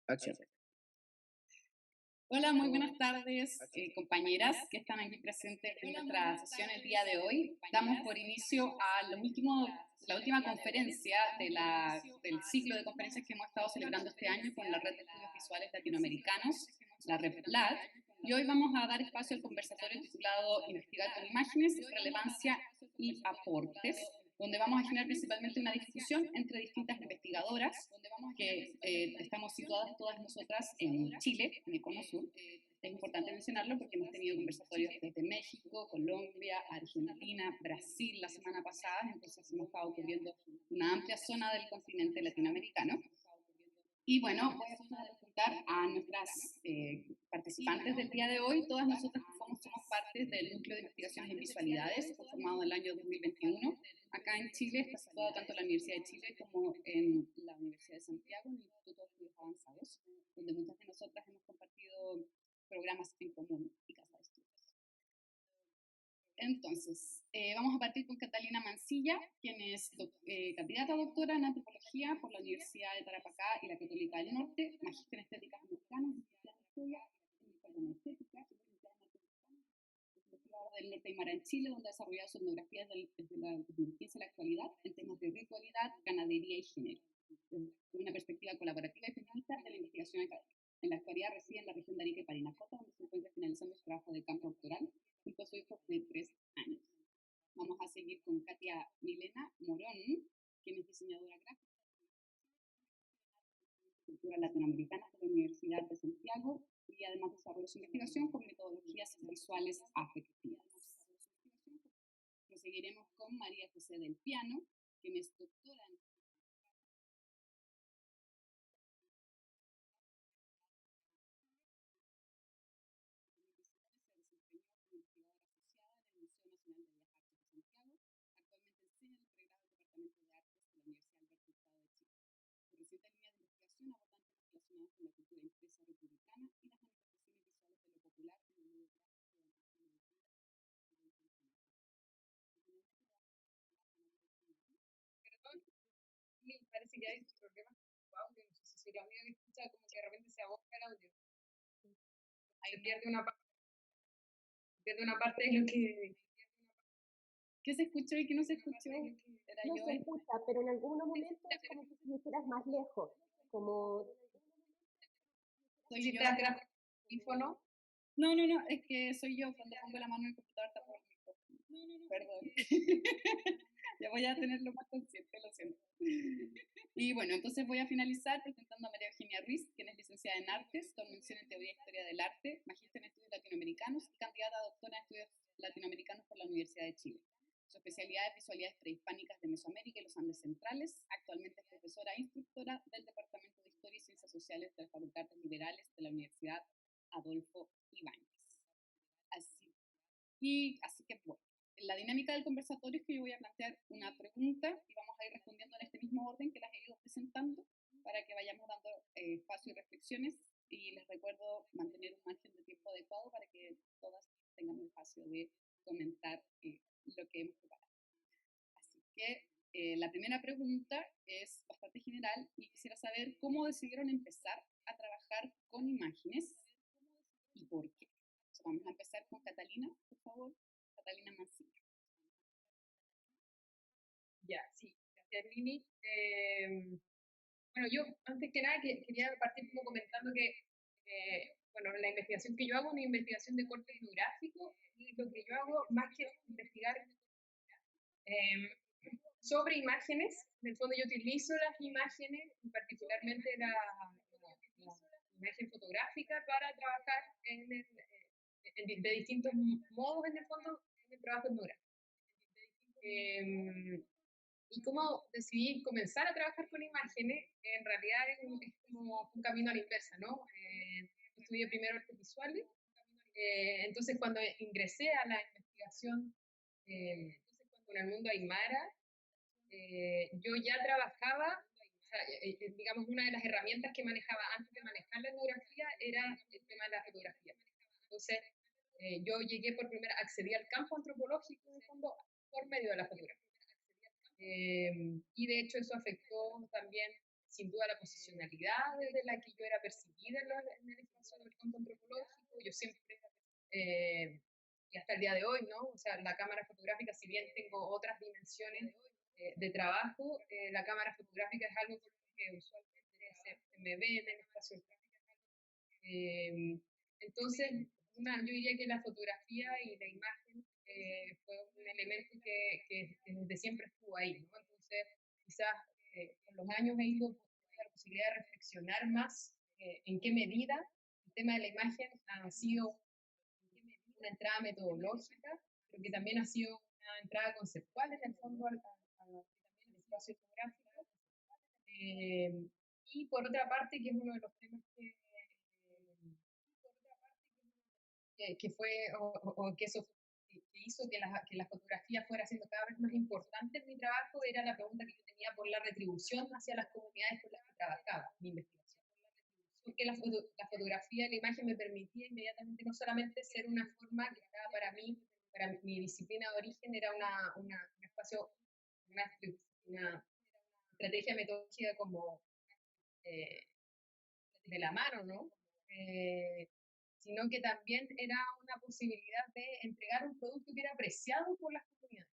Acción. Hola, muy buenas tardes, compañeras que están aquí presentes en nuestra sesión el día de hoy. Damos por inicio a la última conferencia del ciclo de conferencias que hemos estado celebrando este año con la Red de Estudios Visuales Latinoamericanos, la REPLAT, y hoy vamos a dar espacio al conversatorio titulado Investigar con imágenes, relevancia y aportes, donde vamos a generar principalmente una discusión entre distintas investigadoras que estamos situadas todas nosotras en Chile, en el Cono Sur. Es importante mencionarlo porque hemos tenido conversatorios desde México, Colombia, Argentina, Brasil la semana pasada, entonces hemos estado cubriendo una amplia zona del continente latinoamericano. Y bueno, voy a presentar a nuestras participantes del día de hoy. Todas nosotras somos parte del Núcleo de Investigaciones en Visualidades, formado en el año 2021. Acá en Chile está situado tanto en la Universidad de Chile como en la Universidad de Santiago, en el Instituto de Estudios Avanzados, donde muchas de nosotras hemos compartido programas en común y casa de estudios. Entonces, vamos a partir con Catalina Mancilla, quien es candidata a doctora en antropología por la Universidad de Tarapacá y la Católica del Norte, magíster en estéticas americanas, investigadora del Norte Aymara en Chile, donde ha desarrollado su etnografía desde la 2015 a la actualidad en temas de ritualidad, ganadería y género, desde una perspectiva colaborativa y feminista de la investigación académica. En la actualidad reside en la región de Arica y Parinacota, donde se encuentra finalizando su trabajo de campo doctoral junto a su hijo de 3 años. Vamos a seguir con Katia Milena Morón, quien es diseñadora gráfica de cultura latinoamericana de la Universidad de Santiago y además desarrolla su investigación con metodologías visuales afectivas. Proseguiremos con María José del Piano, quien es doctora en Parece que hay problemas con tu audio, no sé si lo mío que escucha como que de repente se aboca el audio. Ahí pierde una parte de lo que... ¿Qué se escuchó y qué no se escuchó? No se escucha, pero en algunos momentos es como si estuvieras más lejos, como... ¿Soy yo? ¿Teléfono? No, es que soy yo, cuando pongo la mano en el computador tapo el micrófono. Perdón. Ya voy a tenerlo más consciente, lo siento. Y bueno, entonces voy a finalizar presentando a María Eugenia Ruiz, quien es licenciada en Artes, con mención en Teoría e Historia del Arte, magíster en Estudios Latinoamericanos y candidata a doctora en Estudios Latinoamericanos por la Universidad de Chile. Su especialidad es Visualidades Prehispánicas de Mesoamérica y los Andes Centrales. Actualmente es profesora e instructora del Departamento de Historia y Ciencias Sociales de las Facultades Liberales de la Universidad Adolfo Ibáñez. Así que bueno, la dinámica del conversatorio es que yo voy a plantear una pregunta y vamos a ir respondiendo en este mismo orden que las he ido presentando para que vayamos dando espacio y reflexiones, y les recuerdo mantener un margen de tiempo adecuado para que todas tengamos espacio de comentar lo que hemos preparado. Así que la primera pregunta es bastante general y quisiera saber cómo decidieron empezar a trabajar con imágenes y por qué. Vamos a empezar con Catalina, por favor. Catalina Mancilla. Ya, sí, gracias Lini. Bueno, yo antes que nada quería partir como comentando que bueno, la investigación que yo hago es una investigación de corte etnográfico, y lo que yo hago, más que investigar sobre imágenes, en el fondo yo utilizo las imágenes, particularmente la imagen fotográfica, para trabajar de distintos modos, en el fondo, en el trabajo etnográfico. Y cómo decidí comenzar a trabajar con imágenes, en realidad es como un camino a la inversa, ¿no? Estudié primero artes visuales, entonces cuando ingresé a la investigación con el mundo aymara, yo ya trabajaba, o sea, digamos, una de las herramientas que manejaba antes de manejar la etnografía era el tema de la fotografía. Entonces, yo llegué por primera, accedí al campo antropológico, en el fondo, por medio de la fotografía. Y de hecho eso afectó también, si sin duda la posicionalidad desde la que yo era percibida en el espacio del campo antropológico. Yo siempre, y hasta el día de hoy, ¿no? O sea, la cámara fotográfica, si bien tengo otras dimensiones de trabajo, la cámara fotográfica es algo que usualmente se me ve en el espacio. Entonces, yo diría que la fotografía y la imagen fue un elemento que desde siempre estuvo ahí, ¿no? Entonces, quizás con los años he ido teniendo la posibilidad de reflexionar más en qué medida el tema de la imagen ha sido una entrada metodológica, pero que también ha sido una entrada conceptual en el fondo al espacio fotográfico. Y por otra parte, que es uno de los temas que fue, o que eso que hizo que la fotografía fuera siendo cada vez más importante en mi trabajo, era la pregunta que yo tenía por la retribución hacia las comunidades con las que trabajaba, mi investigación. Porque la fotografía y la imagen me permitía inmediatamente no solamente ser una forma que estaba para mí, para mi disciplina de origen, era un espacio, una estrategia metodológica como de la mano, ¿no? Sino que también era una posibilidad de entregar un producto que era apreciado por las comunidades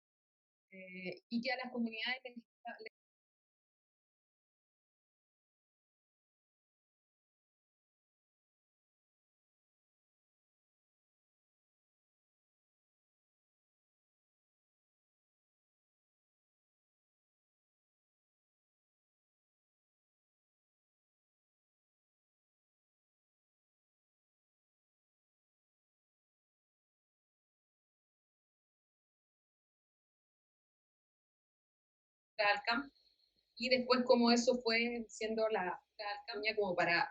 y que a las comunidades les al campo y después cómo eso fue siendo la campaña como para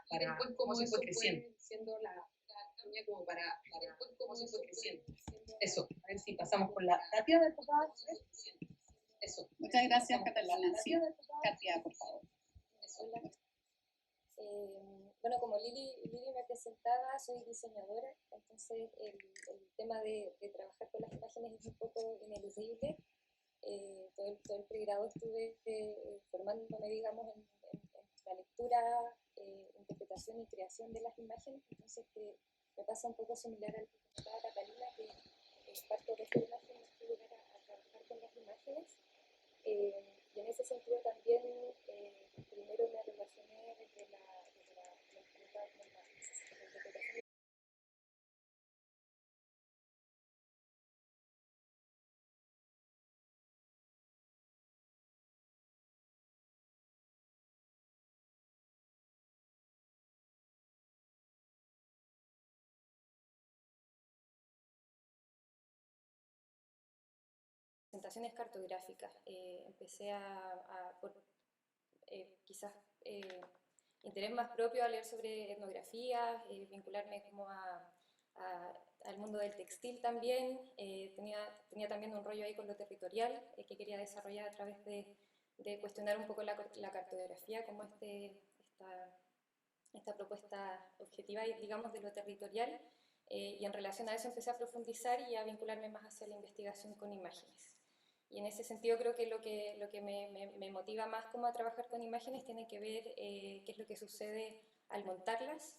cómo se fue creciendo. Siendo la campaña como para cómo se fue creciendo. Eso, a ver si pasamos por la Katia de Tocada. Eso. Muchas gracias, Catalina. Sí, Katia, por favor. Hola. Bueno, como Lili me presentaba, soy diseñadora, entonces el tema de trabajar con las imágenes es un poco ineludible. Todo el pregrado estuve formándome, digamos, en la lectura, interpretación y creación de las imágenes, entonces me pasa un poco similar al que comentaba Catalina, que parto de esta imagen y estuve a trabajar con las imágenes. Y en ese sentido también primero me relacioné desde la interpretación. Presentaciones cartográficas. Empecé por quizás interés más propio a leer sobre etnografía, vincularme como al mundo del textil también. Tenía también un rollo ahí con lo territorial que quería desarrollar a través de cuestionar un poco la cartografía como esta propuesta objetiva, digamos, de lo territorial. Y en relación a eso empecé a profundizar y a vincularme más hacia la investigación con imágenes. Y en ese sentido creo que lo que me motiva más como a trabajar con imágenes tiene que ver qué es lo que sucede al montarlas,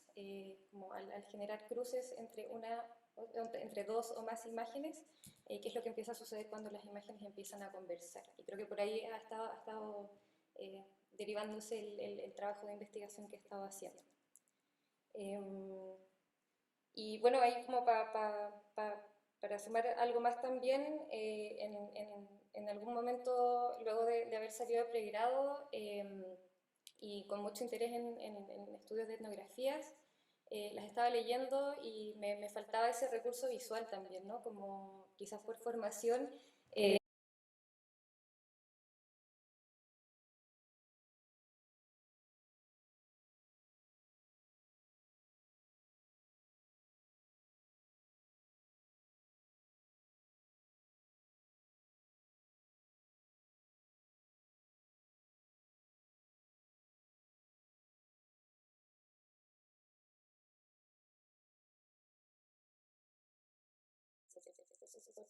como al generar cruces entre dos o más imágenes, qué es lo que empieza a suceder cuando las imágenes empiezan a conversar. Y creo que por ahí ha estado derivándose el trabajo de investigación que he estado haciendo. Y bueno, ahí como para sumar algo más también, en algún momento, luego de haber salido de pregrado y con mucho interés en estudios de etnografías, las estaba leyendo y me faltaba ese recurso visual también, ¿no? Como quizás por formación.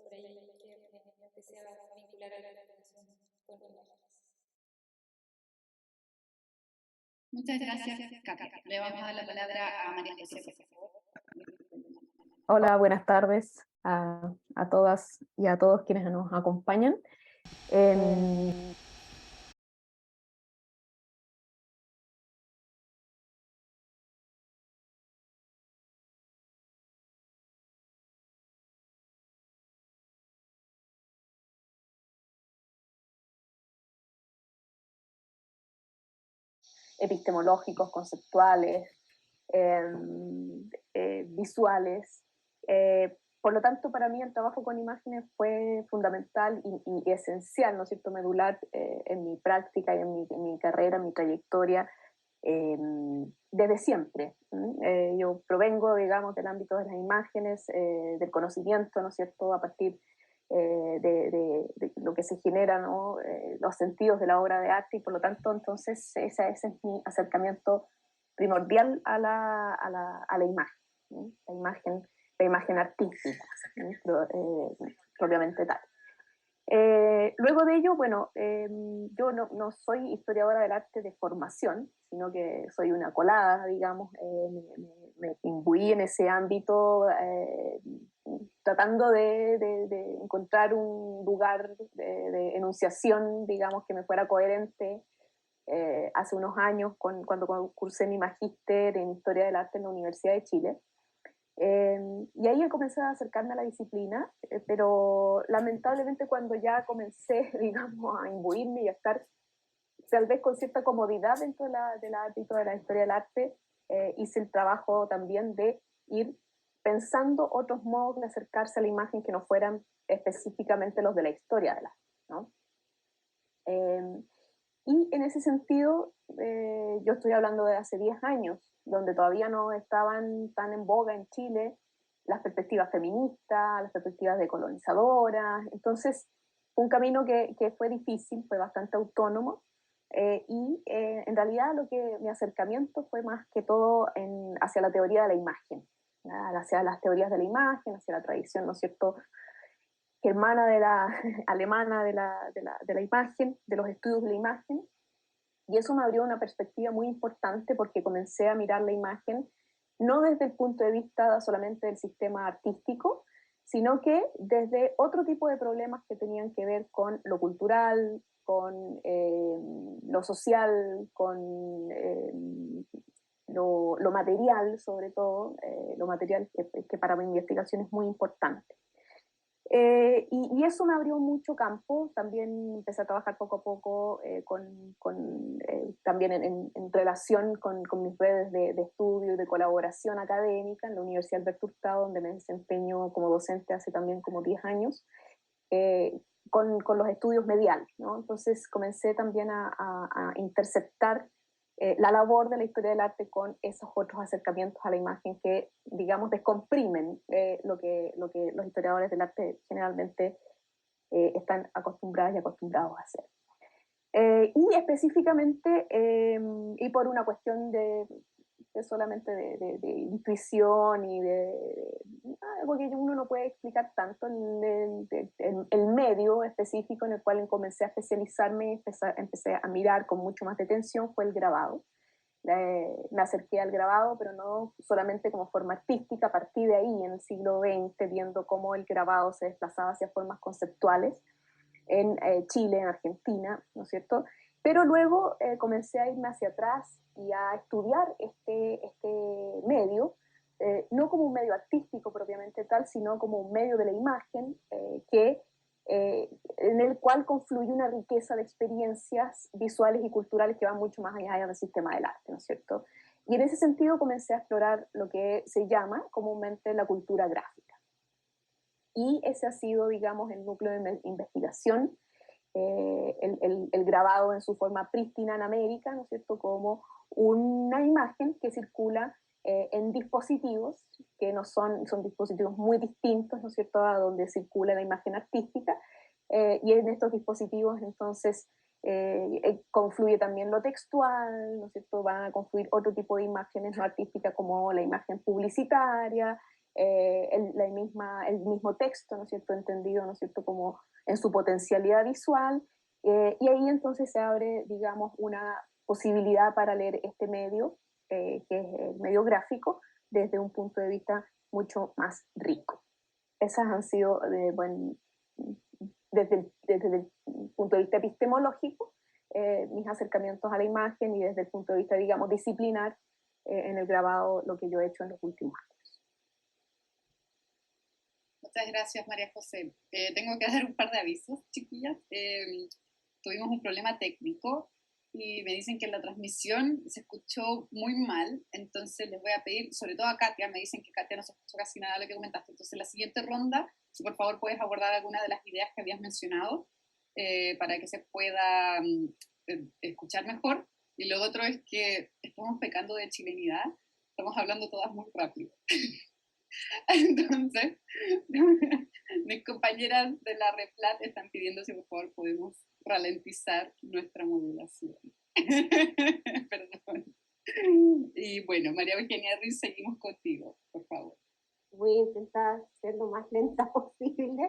Por ahí que me empecé a vincular a la relación con imágenes. Muchas gracias, Katia. Le vamos a dar la palabra a María José, por favor. Hola, buenas tardes a todas y a todos quienes nos acompañan. Epistemológicos, conceptuales, visuales. Por lo tanto, para mí el trabajo con imágenes fue fundamental y esencial, ¿no es cierto?, medular en mi práctica y en mi carrera, en mi trayectoria, desde siempre. Yo provengo, digamos, del ámbito de las imágenes, del conocimiento, ¿no es cierto?, a partir de lo que se genera, ¿no? Los sentidos de la obra de arte, y por lo tanto, entonces, ese es mi acercamiento primordial a la imagen, ¿no? La imagen artística, ¿no? Propiamente tal. Luego de ello, bueno, yo no soy historiadora del arte de formación, sino que soy una colada, digamos, me imbuí en ese ámbito tratando de encontrar un lugar de enunciación, digamos, que me fuera coherente. Hace unos años, cuando cursé mi magíster en Historia del Arte en la Universidad de Chile. Y ahí comencé a acercarme a la disciplina, pero lamentablemente cuando ya comencé, digamos, a imbuirme y a estar tal vez con cierta comodidad dentro del ámbito de la historia del arte, hice el trabajo también de ir pensando otros modos de acercarse a la imagen que no fueran específicamente los de la historia del arte, ¿no? Y en ese sentido, yo estoy hablando de hace 10 años, donde todavía no estaban tan en boga en Chile las perspectivas feministas, las perspectivas decolonizadoras. Entonces, fue un camino que fue difícil, fue bastante autónomo, en realidad mi acercamiento fue más que todo hacia la teoría de la imagen, ¿no? Hacia las teorías de la imagen, hacia la tradición, ¿no es cierto?, germana alemana de la imagen, de los estudios de la imagen, y eso me abrió una perspectiva muy importante porque comencé a mirar la imagen no desde el punto de vista solamente del sistema artístico, sino que desde otro tipo de problemas que tenían que ver con lo cultural, con lo social, con lo material, sobre todo, lo material que para mi investigación es muy importante. Y eso me abrió mucho campo. También empecé a trabajar poco a poco también en relación con mis redes de estudio y de colaboración académica en la Universidad Alberto Hurtado, donde me desempeño como docente hace también como 10 años, con los estudios mediales, ¿no? Entonces comencé también a interceptar la labor de la historia del arte con esos otros acercamientos a la imagen que, digamos, descomprimen lo que los historiadores del arte generalmente están acostumbrados y acostumbrados a hacer. Y específicamente, y por una cuestión solamente de intuición y de algo que uno no puede explicar tanto, el medio específico en el cual comencé a especializarme, empecé a mirar con mucho más detención, fue el grabado. Me acerqué al grabado, pero no solamente como forma artística, a partir de ahí en el siglo XX, viendo cómo el grabado se desplazaba hacia formas conceptuales en Chile, en Argentina, ¿no es cierto? Pero luego comencé a irme hacia atrás y a estudiar este medio, no como un medio artístico propiamente tal, sino como un medio de la imagen en el cual confluye una riqueza de experiencias visuales y culturales que van mucho más allá del sistema del arte, ¿no es cierto? Y en ese sentido comencé a explorar lo que se llama comúnmente la cultura gráfica. Y ese ha sido, digamos, el núcleo de mi investigación, el grabado en su forma prístina en América, ¿no es cierto?, como una imagen que circula en dispositivos que no son dispositivos muy distintos, ¿no es cierto?, a donde circula la imagen artística, y en estos dispositivos entonces confluye también lo textual, ¿no es cierto?, van a confluir otro tipo de imágenes no artísticas como la imagen publicitaria, el mismo texto, ¿no es cierto?, entendido, ¿no es cierto?, como en su potencialidad visual, y ahí entonces se abre, digamos, una posibilidad para leer este medio, que es el medio gráfico, desde un punto de vista mucho más rico. Esas han sido, desde el punto de vista epistemológico, mis acercamientos a la imagen, y desde el punto de vista, digamos, disciplinar, en el grabado, lo que yo he hecho en los últimos años. Muchas gracias, María José. Tengo que dar un par de avisos, chiquillas. Tuvimos un problema técnico y me dicen que en la transmisión se escuchó muy mal, entonces les voy a pedir, sobre todo a Katia, me dicen que Katia no se escuchó casi nada de lo que comentaste, entonces en la siguiente ronda, si por favor puedes abordar alguna de las ideas que habías mencionado, para que se pueda escuchar mejor. Y lo otro es que estamos pecando de chilenidad, estamos hablando todas muy rápido. Entonces, mis compañeras de la Replat están pidiendo si por favor podemos ralentizar nuestra modulación. Perdón. Y bueno, María Eugenia Ruiz, seguimos contigo, por favor. Voy a intentar ser lo más lenta posible.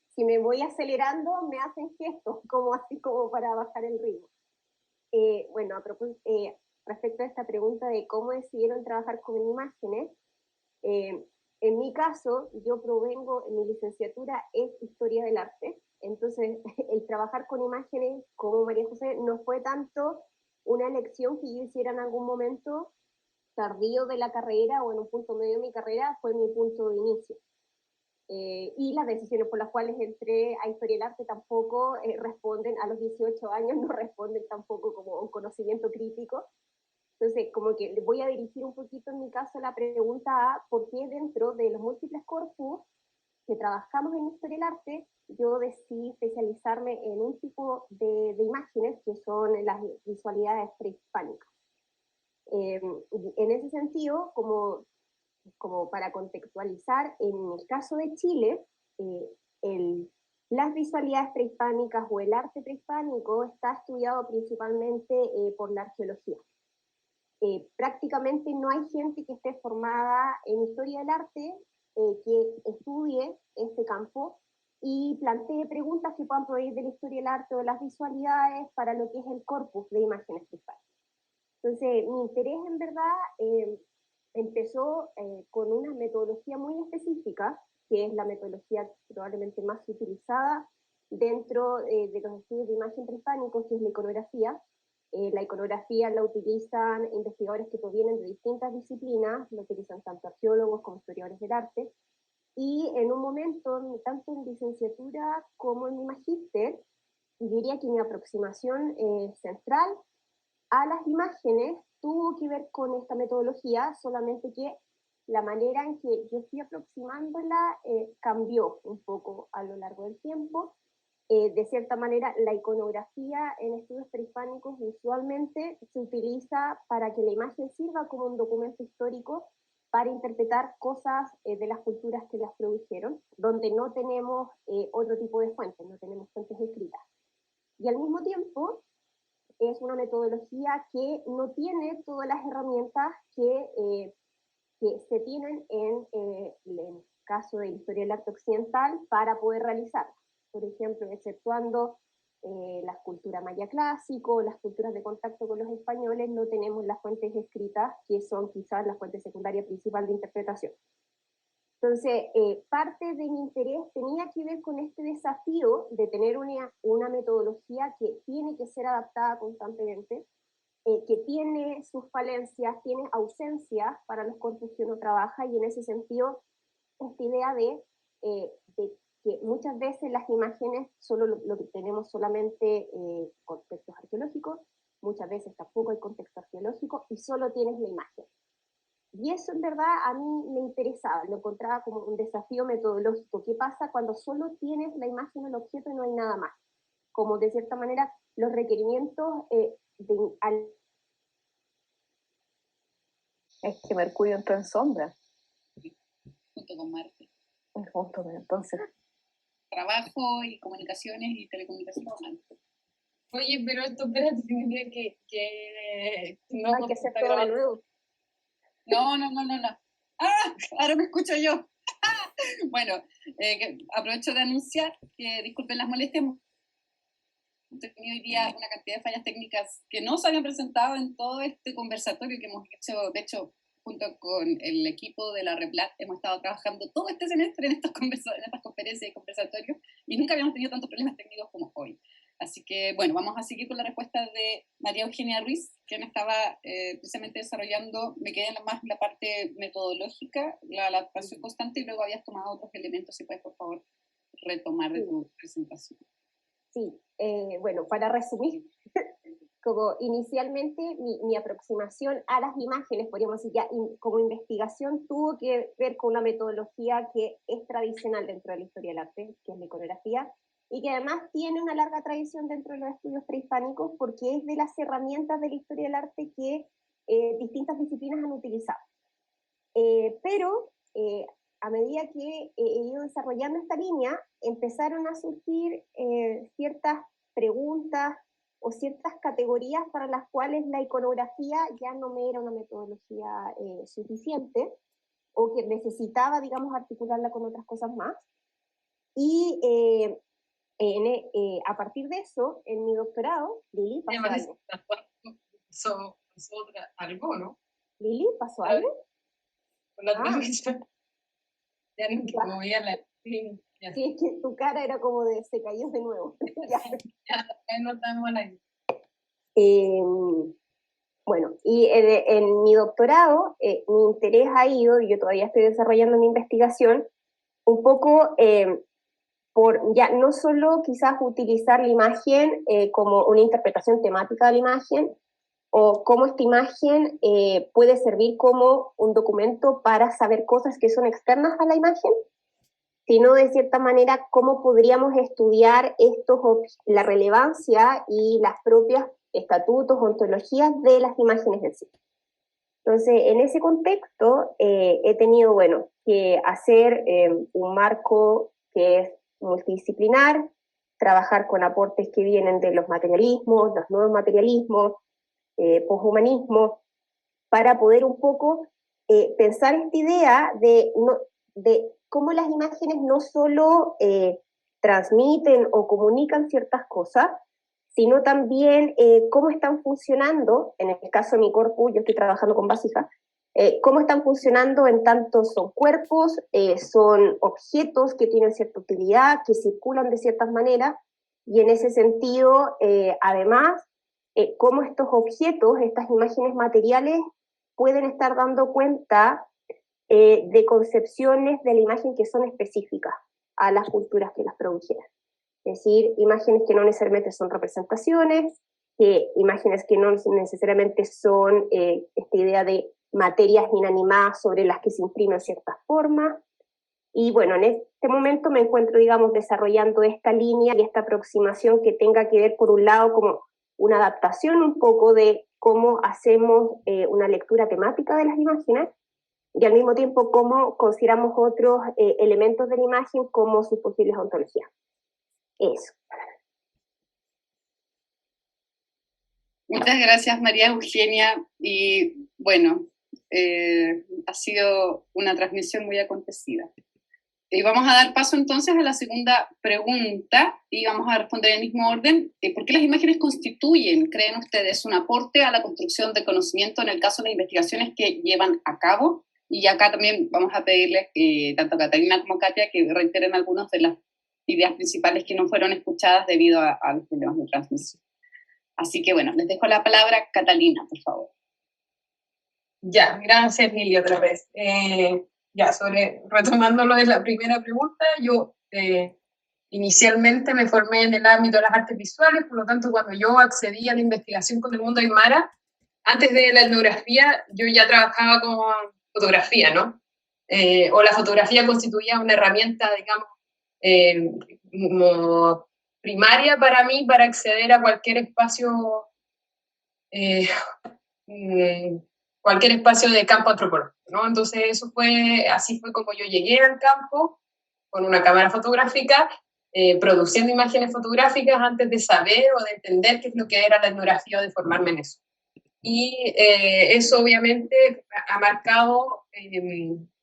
Si me voy acelerando, me hacen gestos, como así como para bajar el ritmo. Bueno, a propósito, respecto a esta pregunta de cómo decidieron trabajar con imágenes, en mi caso, yo provengo, mi licenciatura es Historia del Arte, entonces el trabajar con imágenes, como María José, no fue tanto una elección que yo hiciera en algún momento tardío de la carrera o en un punto medio de mi carrera, fue mi punto de inicio. Y las decisiones por las cuales entré a Historia del Arte tampoco responden, a los 18 años no responden tampoco como un conocimiento crítico. Entonces, como que voy a dirigir un poquito en mi caso la pregunta a por qué dentro de los múltiples corpus que trabajamos en Historia del Arte, yo decidí especializarme en un tipo de imágenes que son las visualidades prehispánicas. En ese sentido, como para contextualizar, en el caso de Chile, las visualidades prehispánicas o el arte prehispánico está estudiado principalmente por la arqueología. Prácticamente no hay gente que esté formada en historia del arte que estudie este campo y plantee preguntas que puedan provenir de la historia del arte o de las visualidades para lo que es el corpus de imágenes prehispánicas. Entonces, mi interés en verdad empezó con una metodología muy específica, que es la metodología probablemente más utilizada dentro de los estudios de imagen prehispánicos, que es la iconografía. La iconografía la utilizan investigadores que provienen de distintas disciplinas, la utilizan tanto arqueólogos como historiadores del arte, y en un momento, tanto en licenciatura como en mi magíster, diría que mi aproximación central a las imágenes tuvo que ver con esta metodología, solamente que la manera en que yo fui aproximándola cambió un poco a lo largo del tiempo. De cierta manera, la iconografía en estudios prehispánicos usualmente se utiliza para que la imagen sirva como un documento histórico para interpretar cosas de las culturas que las produjeron, donde no tenemos otro tipo de fuentes, no tenemos fuentes escritas. Y al mismo tiempo, es una metodología que no tiene todas las herramientas que se tienen en el caso de la historia del arte occidental para poder realizarla. Por ejemplo, exceptuando la cultura maya clásico, las culturas de contacto con los españoles, no tenemos las fuentes escritas, que son quizás la fuente secundaria principal de interpretación. Entonces, parte de mi interés tenía que ver con este desafío de tener una metodología que tiene que ser adaptada constantemente, que tiene sus falencias, tiene ausencias para los corpus que uno trabaja, y en ese sentido, esta idea de que muchas veces las imágenes solo lo que tenemos solamente contextos arqueológicos, muchas veces tampoco hay contexto arqueológico y solo tienes la imagen. Y eso en verdad a mí me interesaba, lo encontraba como un desafío metodológico. ¿Qué pasa cuando solo tienes la imagen o el objeto y no hay nada más? Como de cierta manera los requerimientos Es que Mercurio entró en sombra. Junto con Marte. Entonces. Trabajo y comunicaciones y telecomunicaciones. Oye, pero esto, espérate, significa que no hay que hacer todo de nuevo. No. ¡Ah! Ahora me escucho yo. Bueno, aprovecho de anunciar que disculpen las molestias. tenido hoy día una cantidad de fallas técnicas que no se habían presentado en todo este conversatorio que hemos hecho. De hecho, junto con el equipo de la Replat hemos estado trabajando todo este semestre en estas conferencias y conversatorios, y nunca habíamos tenido tantos problemas técnicos como hoy. Así que, bueno, vamos a seguir con la respuesta de María Eugenia Ruiz, quien estaba precisamente desarrollando. Me quedé más en la parte metodológica, la adaptación constante, y luego habías tomado otros elementos. Si puedes, por favor, retomar de tu presentación. Sí, bueno, para resumir, como inicialmente mi aproximación a las imágenes, podríamos decir ya como investigación, tuvo que ver con una metodología que es tradicional dentro de la historia del arte, que es la iconografía, y que además tiene una larga tradición dentro de los estudios prehispánicos, porque es de las herramientas de la historia del arte que distintas disciplinas han utilizado. Pero a medida que he ido desarrollando esta línea, empezaron a surgir ciertas preguntas o ciertas categorías para las cuales la iconografía ya no me era una metodología suficiente, o que necesitaba, digamos, articularla con otras cosas más. Y a partir de eso, en mi doctorado, Lili, ¿pasó algo? Algo, ¿no? Lili, ¿pasó algo? Con la transmisión. Ya no, que como ya la... Sí, es que tu cara era como de se cayó de nuevo. Ya no estamos al aire. Bueno, y en mi doctorado, mi interés ha ido, y yo todavía estoy desarrollando mi investigación, un poco por ya no solo quizás utilizar la imagen como una interpretación temática de la imagen, o cómo esta imagen puede servir como un documento para saber cosas que son externas a la imagen, sino de cierta manera cómo podríamos estudiar la relevancia y las propias estatutos, ontologías de las imágenes en sí. Entonces, en ese contexto, he tenido, bueno, que hacer un marco que es multidisciplinar, trabajar con aportes que vienen de los materialismos, los nuevos materialismos, poshumanismo, para poder un poco pensar esta idea de cómo las imágenes no solo transmiten o comunican ciertas cosas, sino también cómo están funcionando, en el caso de mi corpus, yo estoy trabajando con vasija, cómo están funcionando en tanto son cuerpos, son objetos que tienen cierta utilidad, que circulan de ciertas maneras, y en ese sentido, además, cómo estos objetos, estas imágenes materiales, pueden estar dando cuenta de concepciones de la imagen que son específicas a las culturas que las produjeron. Es decir, imágenes que no necesariamente son representaciones, imágenes que no necesariamente son esta idea de materias inanimadas sobre las que se imprimen ciertas formas. Y bueno, en este momento me encuentro, digamos, desarrollando esta línea y esta aproximación que tenga que ver, por un lado, como una adaptación un poco de cómo hacemos una lectura temática de las imágenes, y al mismo tiempo cómo consideramos otros elementos de la imagen como sus posibles ontologías. Eso. Muchas gracias, María Eugenia. Y bueno, ha sido una transmisión muy acontecida. Y vamos a dar paso entonces a la segunda pregunta y vamos a responder en el mismo orden. ¿Por qué las imágenes constituyen, creen ustedes, un aporte a la construcción de conocimiento en el caso de las investigaciones que llevan a cabo? Y acá también vamos a pedirles, tanto a Catalina como a Katia, que reiteren algunas de las ideas principales que no fueron escuchadas debido a los problemas de transmisión. Así que bueno, les dejo la palabra. Catalina, por favor. Ya, gracias Lili otra vez. Retomando lo de la primera pregunta, yo inicialmente me formé en el ámbito de las artes visuales, por lo tanto cuando yo accedí a la investigación con el mundo aymara, antes de la etnografía yo ya trabajaba con fotografía, ¿no? O la fotografía constituía una herramienta, digamos, como primaria para mí para acceder a cualquier espacio de campo antropológico, ¿no? Entonces así fue como yo llegué al campo con una cámara fotográfica, produciendo imágenes fotográficas antes de saber o de entender qué es lo que era la etnografía o de formarme en eso. Y eso obviamente ha marcado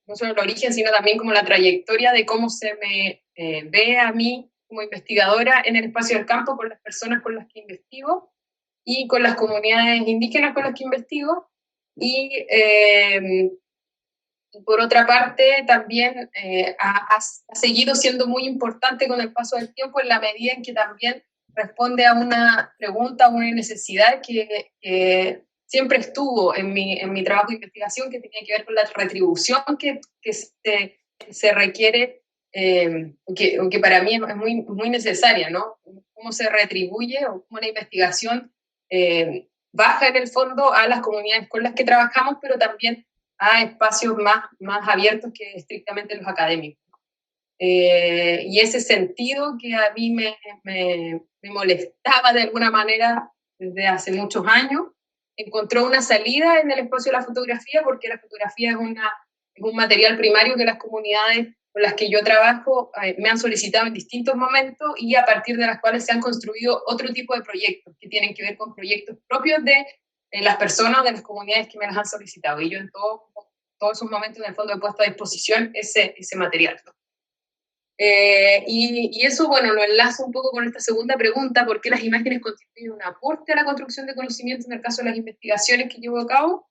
no solo el origen, sino también como la trayectoria de cómo se me ve a mí como investigadora en el espacio del campo con las personas con las que investigo y con las comunidades indígenas con las que investigo. Y por otra parte, también ha seguido siendo muy importante con el paso del tiempo en la medida en que también responde a una pregunta, a una necesidad que siempre estuvo en mi trabajo de investigación, que tenía que ver con la retribución que se requiere, que para mí es muy necesaria, ¿no? Cómo se retribuye o cómo la investigación baja en el fondo a las comunidades con las que trabajamos, pero también a espacios más abiertos que estrictamente los académicos. Y ese sentido que a mí me molestaba de alguna manera desde hace muchos años, encontró una salida en el espacio de la fotografía, porque la fotografía es un material primario que las comunidades con las que yo trabajo me han solicitado en distintos momentos y a partir de las cuales se han construido otro tipo de proyectos que tienen que ver con proyectos propios de las personas, de las comunidades que me las han solicitado. Y yo en todos esos momentos en el fondo he puesto a disposición ese material, ¿no? Y eso, bueno, lo enlazo un poco con esta segunda pregunta: ¿por qué las imágenes constituyen un aporte a la construcción de conocimiento en el caso de las investigaciones que llevo a cabo?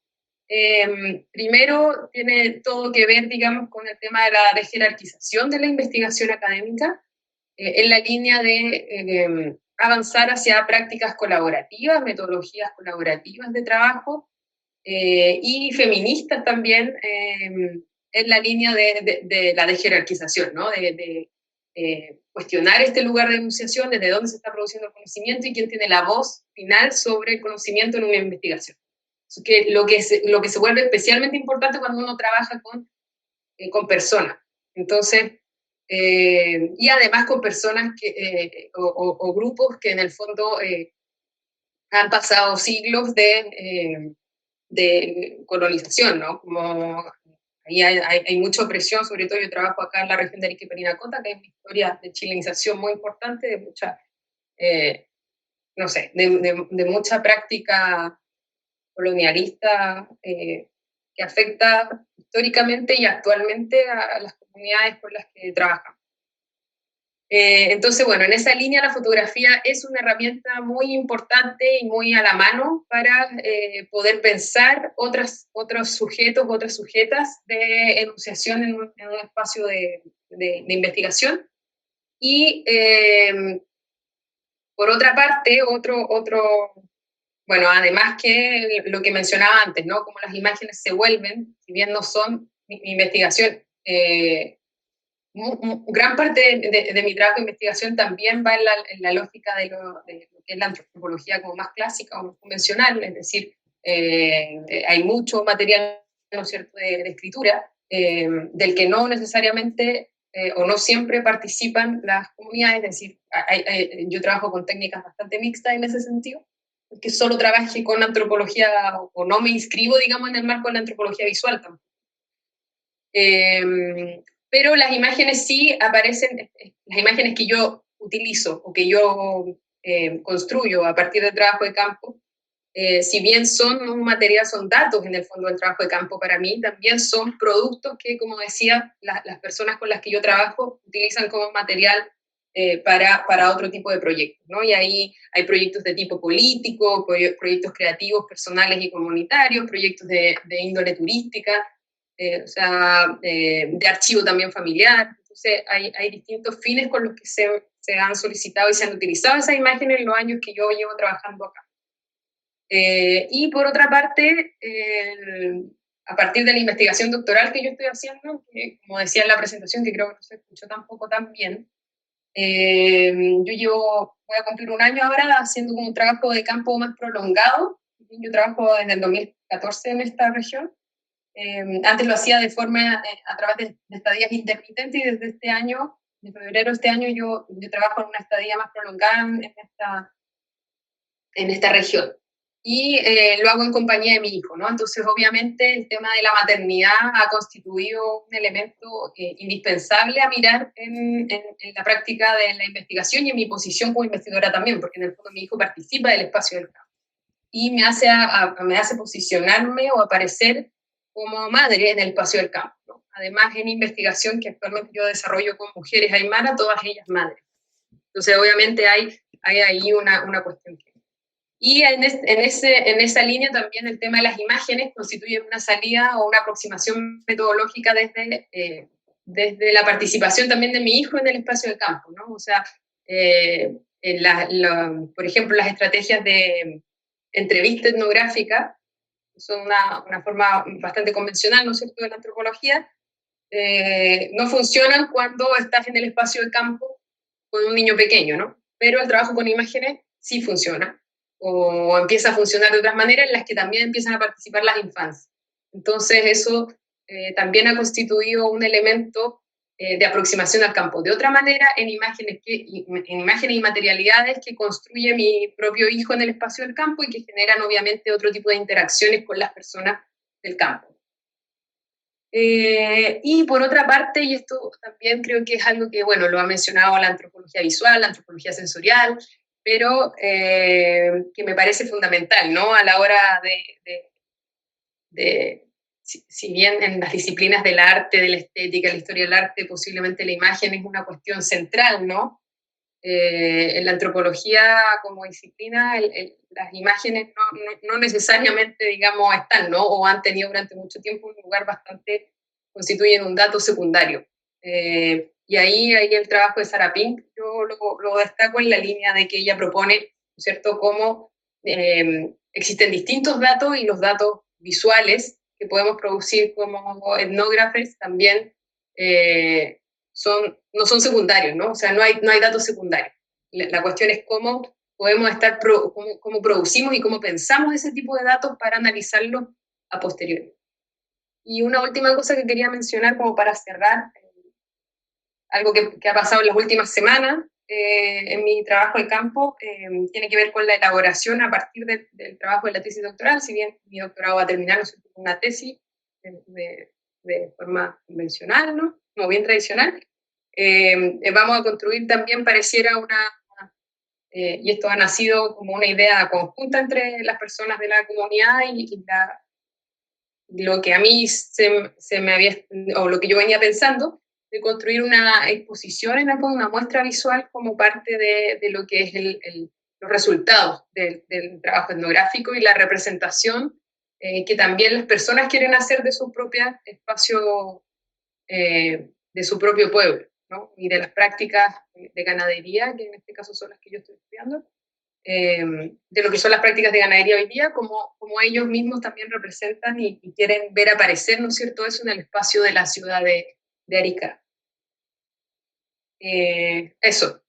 Primero, tiene todo que ver, digamos, con el tema de la desjerarquización de la investigación académica, en la línea de avanzar hacia prácticas colaborativas, metodologías colaborativas de trabajo, y feministas también, en la línea de la desjerarquización, ¿no? De cuestionar este lugar de enunciación, desde dónde se está produciendo el conocimiento y quién tiene la voz final sobre el conocimiento en una investigación. Que lo que se vuelve especialmente importante cuando uno trabaja con personas. Entonces, y además con personas o grupos que en el fondo han pasado siglos de colonización, ¿no? Como ahí hay mucha opresión, sobre todo yo trabajo acá en la región de Arica y Parinacota, que hay una historia de chilenización muy importante, de mucha, no sé, de mucha práctica colonialista que afecta históricamente y actualmente a las comunidades con las que trabajamos. Entonces, bueno, en esa línea la fotografía es una herramienta muy importante y muy a la mano para poder pensar otros sujetos, otras sujetas de enunciación en un espacio de investigación. Y por otra parte, bueno, además que lo que mencionaba antes, ¿no? Como las imágenes se vuelven, si bien no son mi investigación, gran parte de mi trabajo de investigación también va en la lógica de lo que es la antropología como más clásica o más convencional, es decir, hay mucho material, ¿no es cierto?, de escritura, del que no necesariamente o no siempre participan las comunidades, es decir, yo trabajo con técnicas bastante mixtas en ese sentido, que solo trabaje con antropología o no me inscribo, digamos, en el marco de la antropología visual tampoco. Pero las imágenes sí aparecen, las imágenes que yo utilizo o que yo construyo a partir del trabajo de campo, si bien son un material, son datos en el fondo del trabajo de campo para mí, también son productos que, como decía, las personas con las que yo trabajo utilizan como material para otro tipo de proyectos, ¿no? Y ahí hay proyectos de tipo político, proyectos creativos, personales y comunitarios, proyectos de índole turística, o sea, de archivo también familiar. Entonces hay distintos fines con los que se han solicitado y se han utilizado esas imágenes en los años que yo llevo trabajando acá. Y por otra parte, a partir de la investigación doctoral que yo estoy haciendo, que como decía en la presentación, que creo que no se escuchó tampoco tan bien, yo voy a cumplir un año ahora haciendo un trabajo de campo más prolongado. Yo trabajo desde el 2014 en esta región. Antes lo hacía de forma, a través de estadías intermitentes, y desde este año, de febrero de este año, yo trabajo en una estadía más prolongada en esta región. Y lo hago en compañía de mi hijo, ¿no? Entonces, obviamente, el tema de la maternidad ha constituido un elemento indispensable a mirar en la práctica de la investigación y en mi posición como investigadora también, porque en el fondo mi hijo participa del espacio del campo y me hace posicionarme o aparecer como madre en el espacio del campo, ¿no? Además, en investigación que actualmente yo desarrollo con mujeres aymara, todas ellas madres. Entonces, obviamente hay ahí una cuestión. Y en esa línea también el tema de las imágenes constituye una salida o una aproximación metodológica desde la participación también de mi hijo en el espacio de campo, ¿no? O sea, por ejemplo, las estrategias de entrevista etnográfica son una forma bastante convencional, ¿no es cierto?, de la antropología. No funcionan cuando estás en el espacio de campo con un niño pequeño, ¿no? Pero el trabajo con imágenes sí funciona, o empieza a funcionar de otras maneras en las que también empiezan a participar las infancias. Entonces eso también ha constituido un elemento de aproximación al campo. De otra manera, en imágenes y materialidades que construye mi propio hijo en el espacio del campo y que generan obviamente otro tipo de interacciones con las personas del campo. Y por otra parte, y esto también creo que es algo que, bueno, lo ha mencionado la antropología visual, la antropología sensorial, pero que me parece fundamental, ¿no? A la hora si bien en las disciplinas del arte, de la estética, la historia del arte, posiblemente la imagen es una cuestión central, ¿no? En la antropología como disciplina, las imágenes no necesariamente, digamos, están, ¿no? O han tenido durante mucho tiempo un lugar bastante, constituyen un dato secundario. Y ahí el trabajo de Sarah Pink, yo lo destaco en la línea de que ella propone, ¿cierto?, cómo existen distintos datos y los datos visuales que podemos producir como etnógrafes también no son secundarios, ¿no? O sea, no hay datos secundarios. La cuestión es cómo podemos cómo producimos y cómo pensamos ese tipo de datos para analizarlos a posteriori. Y una última cosa que quería mencionar como para cerrar, algo que ha pasado en las últimas semanas en mi trabajo de campo, tiene que ver con la elaboración a partir del trabajo de la tesis doctoral. Si bien mi doctorado va a terminar, no sé, una tesis de forma convencional, ¿no?, como bien tradicional, vamos a construir también, pareciera y esto ha nacido como una idea conjunta entre las personas de la comunidad y lo que a mí se me había, o lo que yo venía pensando, de construir una exposición, en una muestra visual como parte de lo que es los resultados del trabajo etnográfico y la representación que también las personas quieren hacer de su propio espacio, de su propio pueblo, ¿no? Y de las prácticas de ganadería, que en este caso son las que yo estoy estudiando, de lo que son las prácticas de ganadería hoy día, como ellos mismos también representan y quieren ver aparecer, ¿no es cierto?, eso en el espacio de la ciudad de Arica. Eso.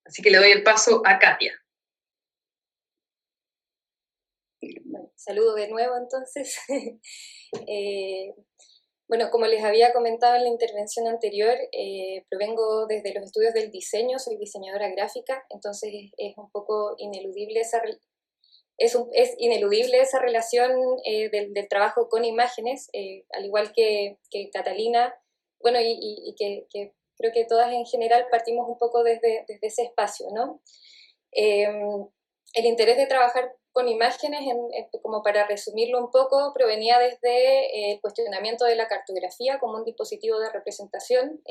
Así que le doy el paso a Katia. Bueno, saludo de nuevo entonces. Bueno, como les había comentado en la intervención anterior, provengo desde los estudios del diseño, soy diseñadora gráfica, entonces es un poco ineludible es ineludible esa relación del trabajo con imágenes, al igual que Catalina, bueno, y que creo que todas en general partimos un poco desde ese espacio, ¿no? El interés de trabajar con imágenes, como para resumirlo un poco, provenía desde el cuestionamiento de la cartografía como un dispositivo de representación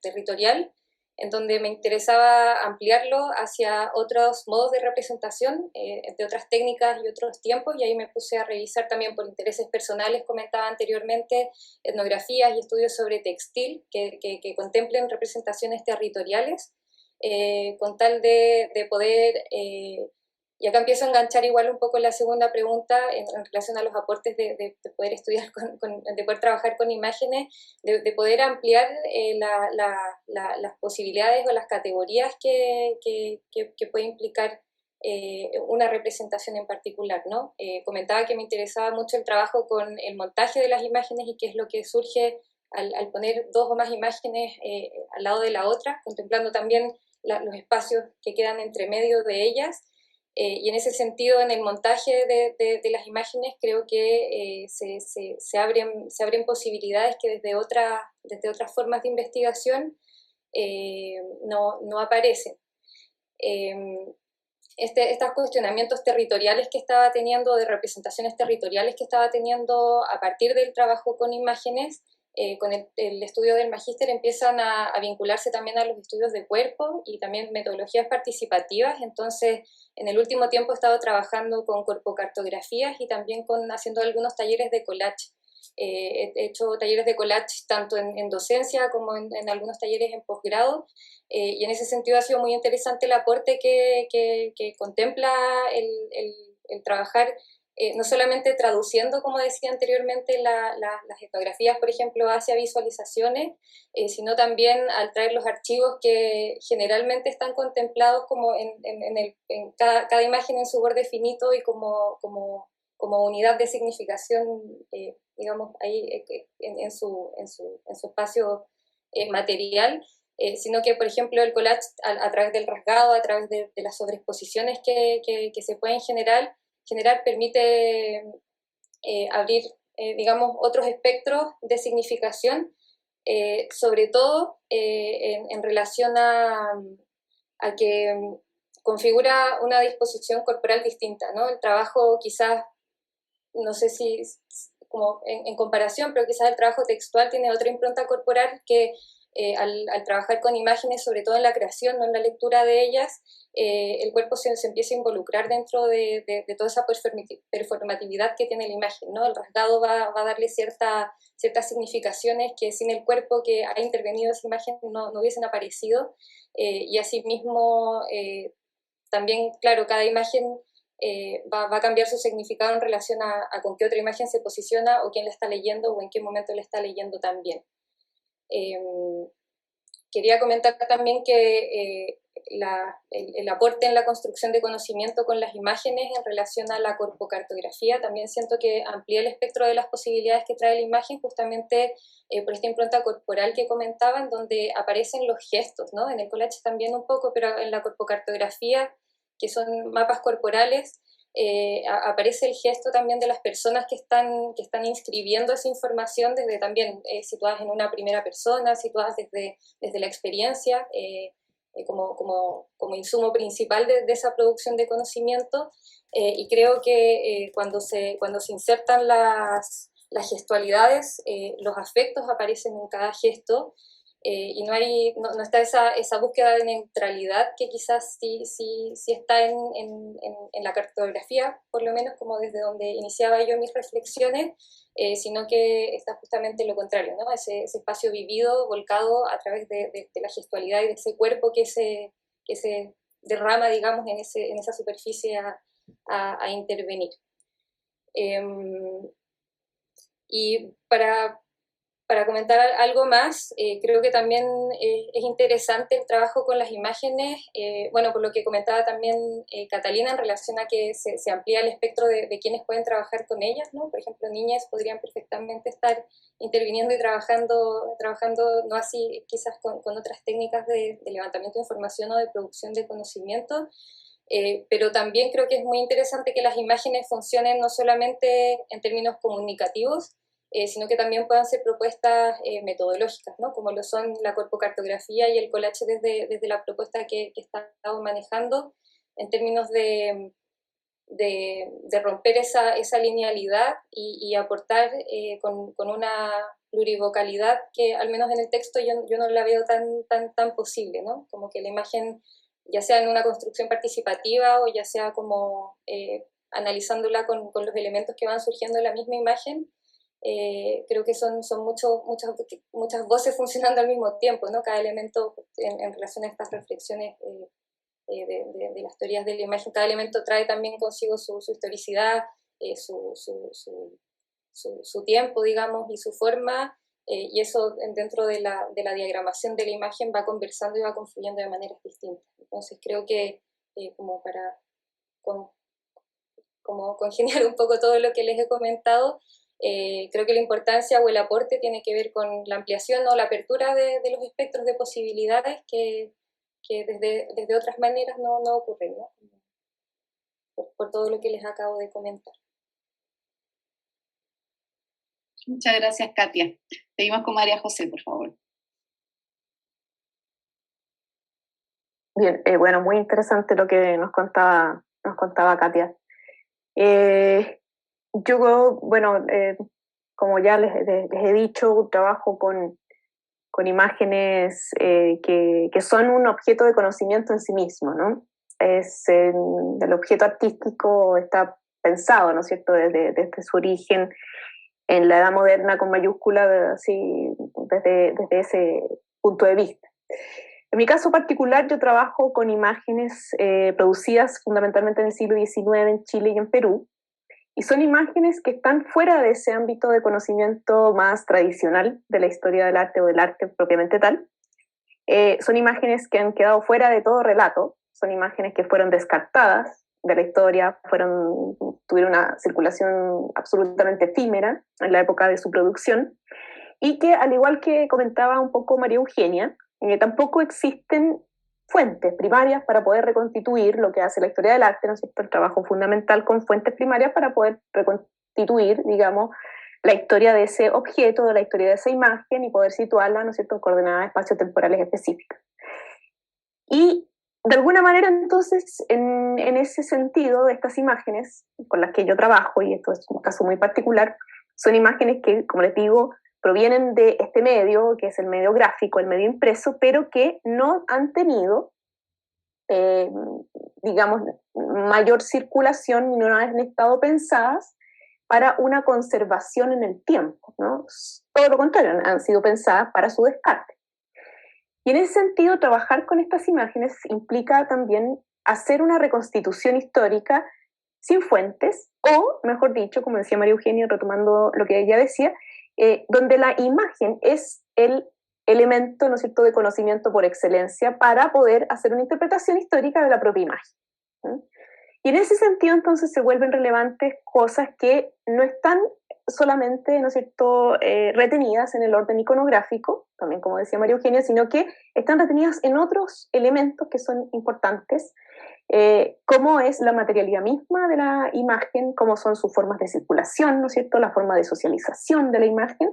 territorial, en donde me interesaba ampliarlo hacia otros modos de representación, de otras técnicas y otros tiempos, y ahí me puse a revisar también por intereses personales, comentaba anteriormente, etnografías y estudios sobre textil que contemplen representaciones territoriales, con tal de poder... y acá empiezo a enganchar igual un poco la segunda pregunta en relación a los aportes de poder estudiar, de poder trabajar con imágenes, de poder ampliar las posibilidades o las categorías que puede implicar una representación en particular, ¿no? Comentaba que me interesaba mucho el trabajo con el montaje de las imágenes y qué es lo que surge al poner dos o más imágenes al lado de la otra, contemplando también los espacios que quedan entre medio de ellas. Y en ese sentido, en el montaje de las imágenes, creo que se abren posibilidades que desde otras formas de investigación no aparecen. Estos cuestionamientos territoriales que estaba teniendo, de representaciones territoriales que estaba teniendo a partir del trabajo con imágenes, con el estudio del magíster empiezan a vincularse también a los estudios de cuerpo y también metodologías participativas. Entonces, en el último tiempo he estado trabajando con corpocartografías y también haciendo algunos talleres de collage. He hecho talleres de collage tanto en docencia como en algunos talleres en posgrado, y en ese sentido ha sido muy interesante el aporte que contempla el trabajar no solamente traduciendo, como decía anteriormente, las etnografías, por ejemplo, hacia visualizaciones, sino también al traer los archivos que generalmente están contemplados como en cada imagen en su borde finito y como unidad de significación, digamos, ahí en su espacio material, sino que, por ejemplo, el collage a través del rasgado, a través de las sobreexposiciones que se pueden generar permite abrir, digamos, otros espectros de significación, sobre todo en relación a que configura una disposición corporal distinta, ¿no? El trabajo quizás, no sé si como en comparación, pero quizás el trabajo textual tiene otra impronta corporal que al trabajar con imágenes, sobre todo en la creación, no en la lectura de ellas, el cuerpo se empieza a involucrar dentro de toda esa performatividad que tiene la imagen, ¿no? El rasgado va a darle ciertas significaciones que sin el cuerpo que ha intervenido esa imagen no hubiesen aparecido, y asimismo también, claro, cada imagen va a cambiar su significado en relación a con qué otra imagen se posiciona o quién la está leyendo o en qué momento la está leyendo también. Quería comentar también que el aporte en la construcción de conocimiento con las imágenes en relación a la corpocartografía también siento que amplía el espectro de las posibilidades que trae la imagen, justamente por esta impronta corporal que comentaba, en donde aparecen los gestos, ¿no? En el collage también un poco, pero en la corpocartografía, que son mapas corporales, aparece el gesto también de las personas que están inscribiendo esa información desde también situadas en una primera persona, situadas desde la experiencia, como insumo principal de esa producción de conocimiento, y creo que cuando se insertan las gestualidades, los afectos aparecen en cada gesto, y no está esa búsqueda de neutralidad que quizás sí está en la cartografía, por lo menos como desde donde iniciaba yo mis reflexiones, sino que está justamente lo contrario, ¿no? Ese espacio vivido, volcado a través de la gestualidad y de ese cuerpo que se derrama, digamos, en esa superficie a intervenir. Y para comentar algo más, creo que también es interesante el trabajo con las imágenes, bueno, por lo que comentaba también Catalina en relación a que se amplía el espectro de quienes pueden trabajar con ellas, ¿no? Por ejemplo, niñas podrían perfectamente estar interviniendo y trabajando no así quizás con otras técnicas de levantamiento de información o de producción de conocimiento, pero también creo que es muy interesante que las imágenes funcionen no solamente en términos comunicativos, sino que también puedan ser propuestas metodológicas, ¿no? Como lo son la corpocartografía y el collage desde la propuesta que he estado manejando, en términos de romper esa linealidad y aportar con una plurivocalidad que al menos en el texto yo no la veo tan posible, ¿no? Como que la imagen, ya sea en una construcción participativa o ya sea como analizándola con los elementos que van surgiendo de la misma imagen, creo que son muchas voces funcionando al mismo tiempo, ¿no? Cada elemento en relación a estas reflexiones de las teorías de la imagen, cada elemento trae también consigo su historicidad, su tiempo, digamos, y su forma, y eso dentro de la diagramación de la imagen va conversando y va confluyendo de maneras distintas. Entonces creo que como para como congeniar un poco todo lo que les he comentado, creo que la importancia o el aporte tiene que ver con la ampliación o la apertura de los espectros de posibilidades que desde otras maneras no ocurren, ¿no? Por todo lo que les acabo de comentar. Muchas gracias, Katia. Seguimos con María José, por favor. Bien, bueno, muy interesante lo que nos contaba Katia. Yo, bueno, como ya les he dicho, trabajo con imágenes que son un objeto de conocimiento en sí mismo, ¿no? El objeto artístico está pensado, ¿no es cierto?, desde su origen en la edad moderna con mayúscula, así, desde ese punto de vista. En mi caso particular, yo trabajo con imágenes producidas fundamentalmente en el siglo XIX en Chile y en Perú, y son imágenes que están fuera de ese ámbito de conocimiento más tradicional de la historia del arte o del arte propiamente tal. Son imágenes que han quedado fuera de todo relato, son imágenes que fueron descartadas de la historia, tuvieron una circulación absolutamente efímera en la época de su producción, y que, al igual que comentaba un poco María Eugenia, tampoco existen fuentes primarias para poder reconstituir lo que hace la historia del arte, ¿no es cierto?, el trabajo fundamental con fuentes primarias para poder reconstituir, digamos, la historia de ese objeto, de la historia de esa imagen y poder situarla, ¿no es cierto?, en coordenadas espaciotemporales específicas. Y de alguna manera, entonces, en ese sentido, estas imágenes con las que yo trabajo, y esto es un caso muy particular, son imágenes que, como les digo, provienen de este medio, que es el medio gráfico, el medio impreso, pero que no han tenido, digamos, mayor circulación y no han estado pensadas para una conservación en el tiempo, ¿no? Todo lo contrario, han sido pensadas para su descarte. Y en ese sentido, trabajar con estas imágenes implica también hacer una reconstitución histórica sin fuentes, o, mejor dicho, como decía María Eugenia, retomando lo que ella decía, donde la imagen es el elemento, ¿no es cierto?, de conocimiento por excelencia para poder hacer una interpretación histórica de la propia imagen, ¿sí? Y en ese sentido, entonces, se vuelven relevantes cosas que no están solamente, ¿no es cierto?, retenidas en el orden iconográfico, también como decía María Eugenia, sino que están retenidas en otros elementos que son importantes, cómo es la materialidad misma de la imagen, cómo son sus formas de circulación, ¿no es cierto?, la forma de socialización de la imagen,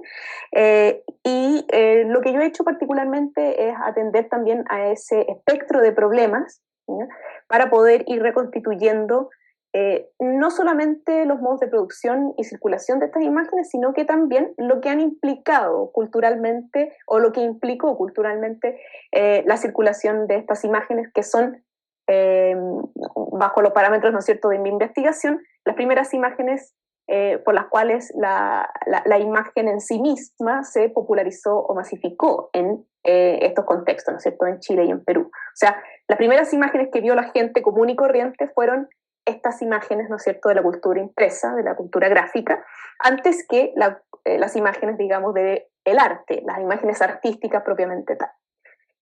y lo que yo he hecho particularmente es atender también a ese espectro de problemas, ¿sí?, para poder ir reconstituyendo no solamente los modos de producción y circulación de estas imágenes, sino que también lo que han implicado culturalmente o lo que implicó culturalmente la circulación de estas imágenes, que son, bajo los parámetros, ¿no es cierto?, de mi investigación, las primeras imágenes por las cuales la imagen en sí misma se popularizó o masificó en estos contextos, ¿no es cierto?, en Chile y en Perú. O sea, las primeras imágenes que vio la gente común y corriente fueron estas imágenes, ¿no es cierto?, de la cultura impresa, de la cultura gráfica, antes que las imágenes, digamos, del arte, las imágenes artísticas propiamente tal.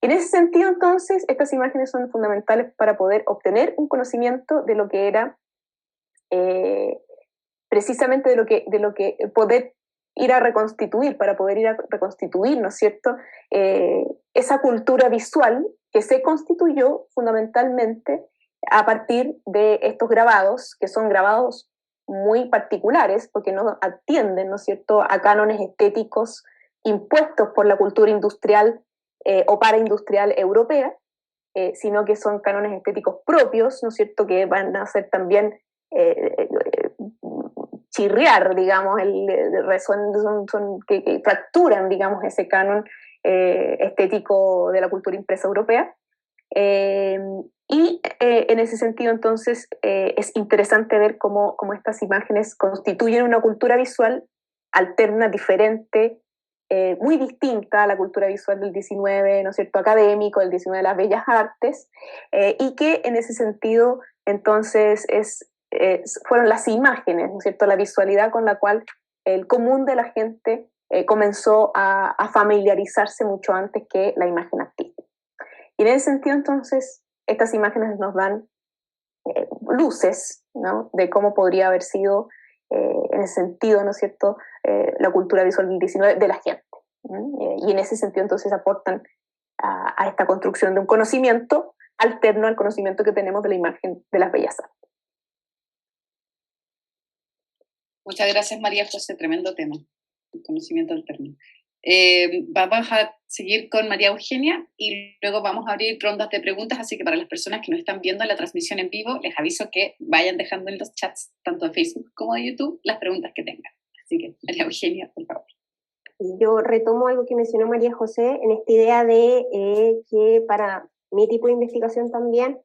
En ese sentido, entonces, estas imágenes son fundamentales para poder obtener un conocimiento de lo que era precisamente de lo que poder ir a reconstituir, para poder ir a reconstituir, ¿no es cierto?, esa cultura visual que se constituyó fundamentalmente a partir de estos grabados, que son grabados muy particulares, porque no atienden, ¿no es cierto?, a cánones estéticos impuestos por la cultura industrial o paraindustrial europea, sino que son cánones estéticos propios, ¿no es cierto?, que van a ser también chirriar, digamos, que fracturan, digamos, ese canon estético de la cultura impresa europea. Y en ese sentido, entonces, es interesante ver cómo estas imágenes constituyen una cultura visual alterna, diferente, muy distinta a la cultura visual del XIX, ¿no es cierto?, académico, del XIX de las bellas artes, y que en ese sentido, entonces, fueron las imágenes, ¿no es cierto?, la visualidad con la cual el común de la gente comenzó a familiarizarse mucho antes que la imagen artística. Y en ese sentido, entonces, estas imágenes nos dan luces, ¿no?, de cómo podría haber sido, en ese sentido, ¿no es cierto?, la cultura visual del XIX de la gente. Y en ese sentido, entonces, aportan a esta construcción de un conocimiento alterno al conocimiento que tenemos de la imagen de las bellas artes. Muchas gracias, María José, tremendo tema, el conocimiento alterno. Vamos a seguir con María Eugenia y luego vamos a abrir rondas de preguntas, así que para las personas que nos están viendo la transmisión en vivo, les aviso que vayan dejando en los chats, tanto de Facebook como de YouTube, las preguntas que tengan. Así que, María Eugenia, por favor. Yo retomo algo que mencionó María José en esta idea de que para mi tipo de investigación también,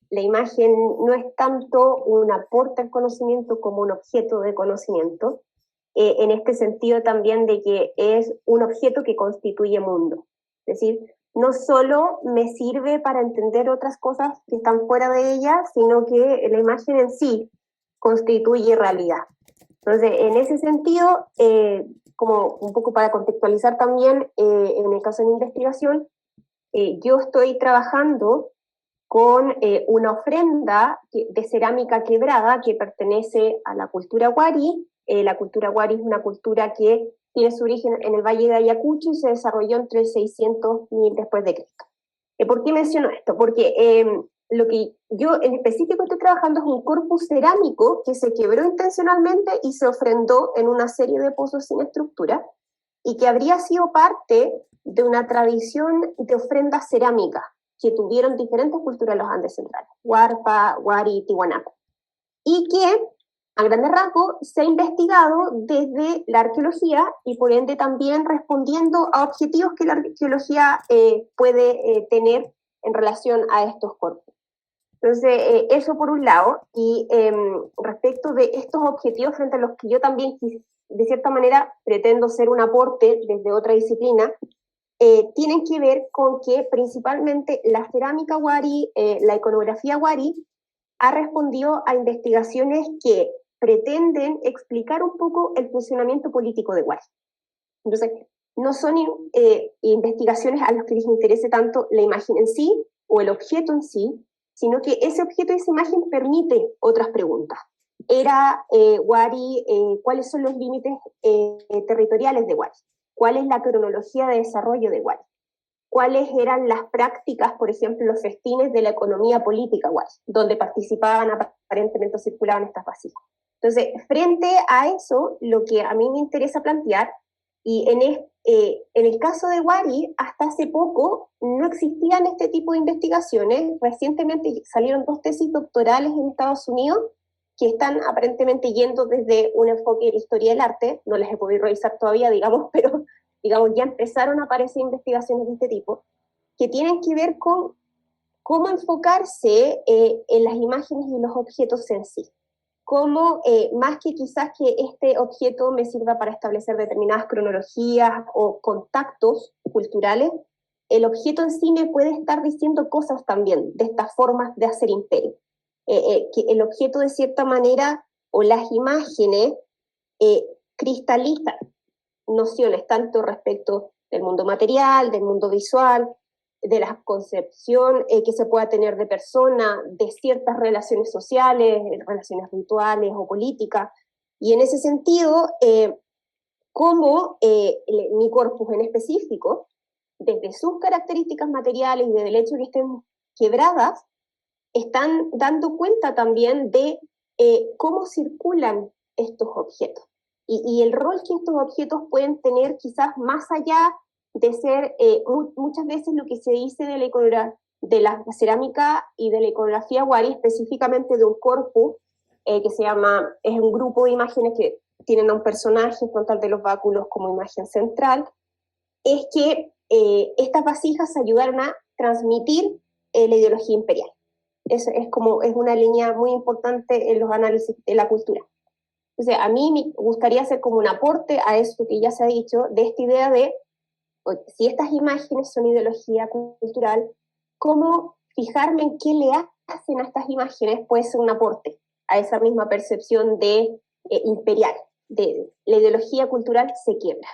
la imagen no es tanto un aporte al conocimiento como un objeto de conocimiento, en este sentido también de que es un objeto que constituye mundo. Es decir, no solo me sirve para entender otras cosas que están fuera de ella, sino que la imagen en sí constituye realidad. Entonces, en ese sentido, como un poco para contextualizar también, en el caso de mi investigación, yo estoy trabajando con una ofrenda de cerámica quebrada que pertenece a la cultura Wari. La cultura Wari es una cultura que tiene su origen en el Valle de Ayacucho y se desarrolló entre el 600.000 después de Cristo. ¿Por qué menciono esto? Porque lo que yo en específico estoy trabajando es un corpus cerámico que se quebró intencionalmente y se ofrendó en una serie de pozos sin estructura y que habría sido parte de una tradición de ofrendas cerámicas que tuvieron diferentes culturas en los Andes centrales, Huarpa, Wari, Tiwanaku, y que a grandes rasgos se ha investigado desde la arqueología y por ende también respondiendo a objetivos que la arqueología puede tener en relación a estos corpus. Entonces, eso por un lado, y respecto de estos objetivos frente a los que yo también, de cierta manera, pretendo ser un aporte desde otra disciplina, tienen que ver con que principalmente la cerámica Wari, la iconografía Wari, ha respondido a investigaciones que pretenden explicar un poco el funcionamiento político de Wari. Entonces, no son investigaciones a las que les interese tanto la imagen en sí o el objeto en sí, sino que ese objeto y esa imagen permite otras preguntas. Era Wari, ¿cuáles son los límites territoriales de Wari? ¿Cuál es la cronología de desarrollo de Wari? ¿Cuáles eran las prácticas, por ejemplo, los festines de la economía política Wari, donde participaban aparentemente o circulaban estas vasijas? Entonces, frente a eso, lo que a mí me interesa plantear, y en el caso de Wari, hasta hace poco no existían este tipo de investigaciones. Recientemente salieron 2 tesis doctorales en Estados Unidos que están aparentemente yendo desde un enfoque de la historia del arte, no las he podido revisar todavía, digamos, pero digamos, ya empezaron a aparecer investigaciones de este tipo, que tienen que ver con cómo enfocarse en las imágenes y los objetos en sí. Cómo, más que quizás que este objeto me sirva para establecer determinadas cronologías o contactos culturales, el objeto en sí me puede estar diciendo cosas también de estas formas de hacer imperio. Que el objeto de cierta manera, o las imágenes, cristalizan nociones tanto respecto del mundo material, del mundo visual, de la concepción que se pueda tener de persona, de ciertas relaciones sociales, relaciones rituales o políticas. Y en ese sentido, cómo mi corpus en específico, desde sus características materiales y desde el hecho de que estén quebradas, están dando cuenta también de cómo circulan estos objetos y el rol que estos objetos pueden tener quizás más allá de ser muchas veces lo que se dice de la cerámica y de la iconografía Wari, específicamente de un corpus que se llama, es un grupo de imágenes que tienen a un personaje frontal de los báculos como imagen central, es que estas vasijas ayudaron a transmitir la ideología imperial. Es una línea muy importante en los análisis de la cultura. Entonces, a mí me gustaría hacer como un aporte a eso que ya se ha dicho, de esta idea de, si estas imágenes son ideología cultural, ¿cómo fijarme en qué le hacen a estas imágenes puede ser un aporte a esa misma percepción de imperial, de la ideología cultural se quiebra?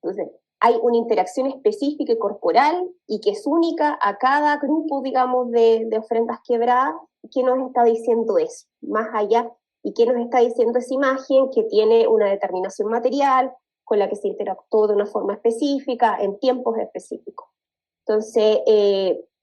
Entonces, hay una interacción específica y corporal y que es única a cada grupo, digamos, de ofrendas quebradas, que nos está diciendo eso, más allá, y que nos está diciendo esa imagen que tiene una determinación material, con la que se interactuó de una forma específica, en tiempos específicos. Entonces,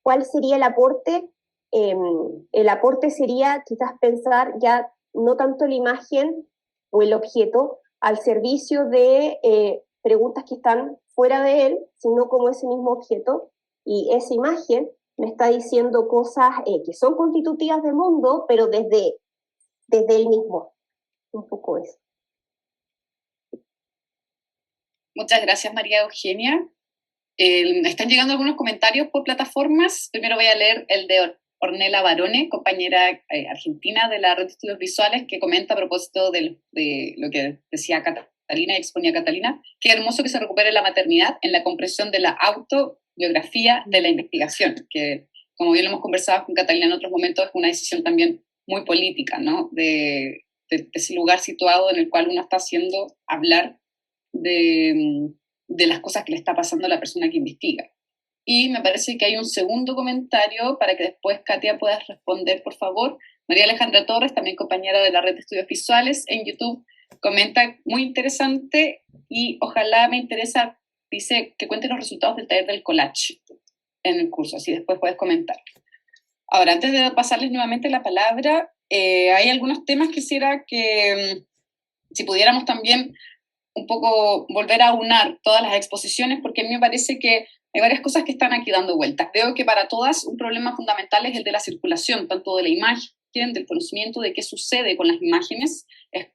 ¿cuál sería el aporte? El aporte sería quizás pensar ya no tanto la imagen o el objeto al servicio de preguntas que están fuera de él, sino como ese mismo objeto, y esa imagen me está diciendo cosas que son constitutivas del mundo, pero desde él mismo. Un poco eso. Muchas gracias, María Eugenia. Están llegando algunos comentarios por plataformas. Primero voy a leer el de Ornella Barone, compañera argentina de la Red de Estudios Visuales, que comenta a propósito de lo que decía Catalina y exponía Catalina: qué hermoso que se recupere la maternidad en la comprensión de la autobiografía de la investigación, que, como bien lo hemos conversado con Catalina en otros momentos, es una decisión también muy política, ¿no? De ese lugar situado en el cual uno está haciendo hablar de las cosas que le está pasando a la persona que investiga. Y me parece que hay un segundo comentario para que después, Katia, puedas responder, por favor. María Alejandra Torres, también compañera de la Red de Estudios Visuales en YouTube, comenta: muy interesante, y ojalá, me interesa, dice, que cuente los resultados del taller del collage en el curso, así después puedes comentar. Ahora, antes de pasarles nuevamente la palabra, hay algunos temas que quisiera que, si pudiéramos también un poco volver a unar todas las exposiciones, porque a mí me parece que hay varias cosas que están aquí dando vueltas. Veo que para todas un problema fundamental es el de la circulación, tanto de la imagen, del conocimiento de qué sucede con las imágenes.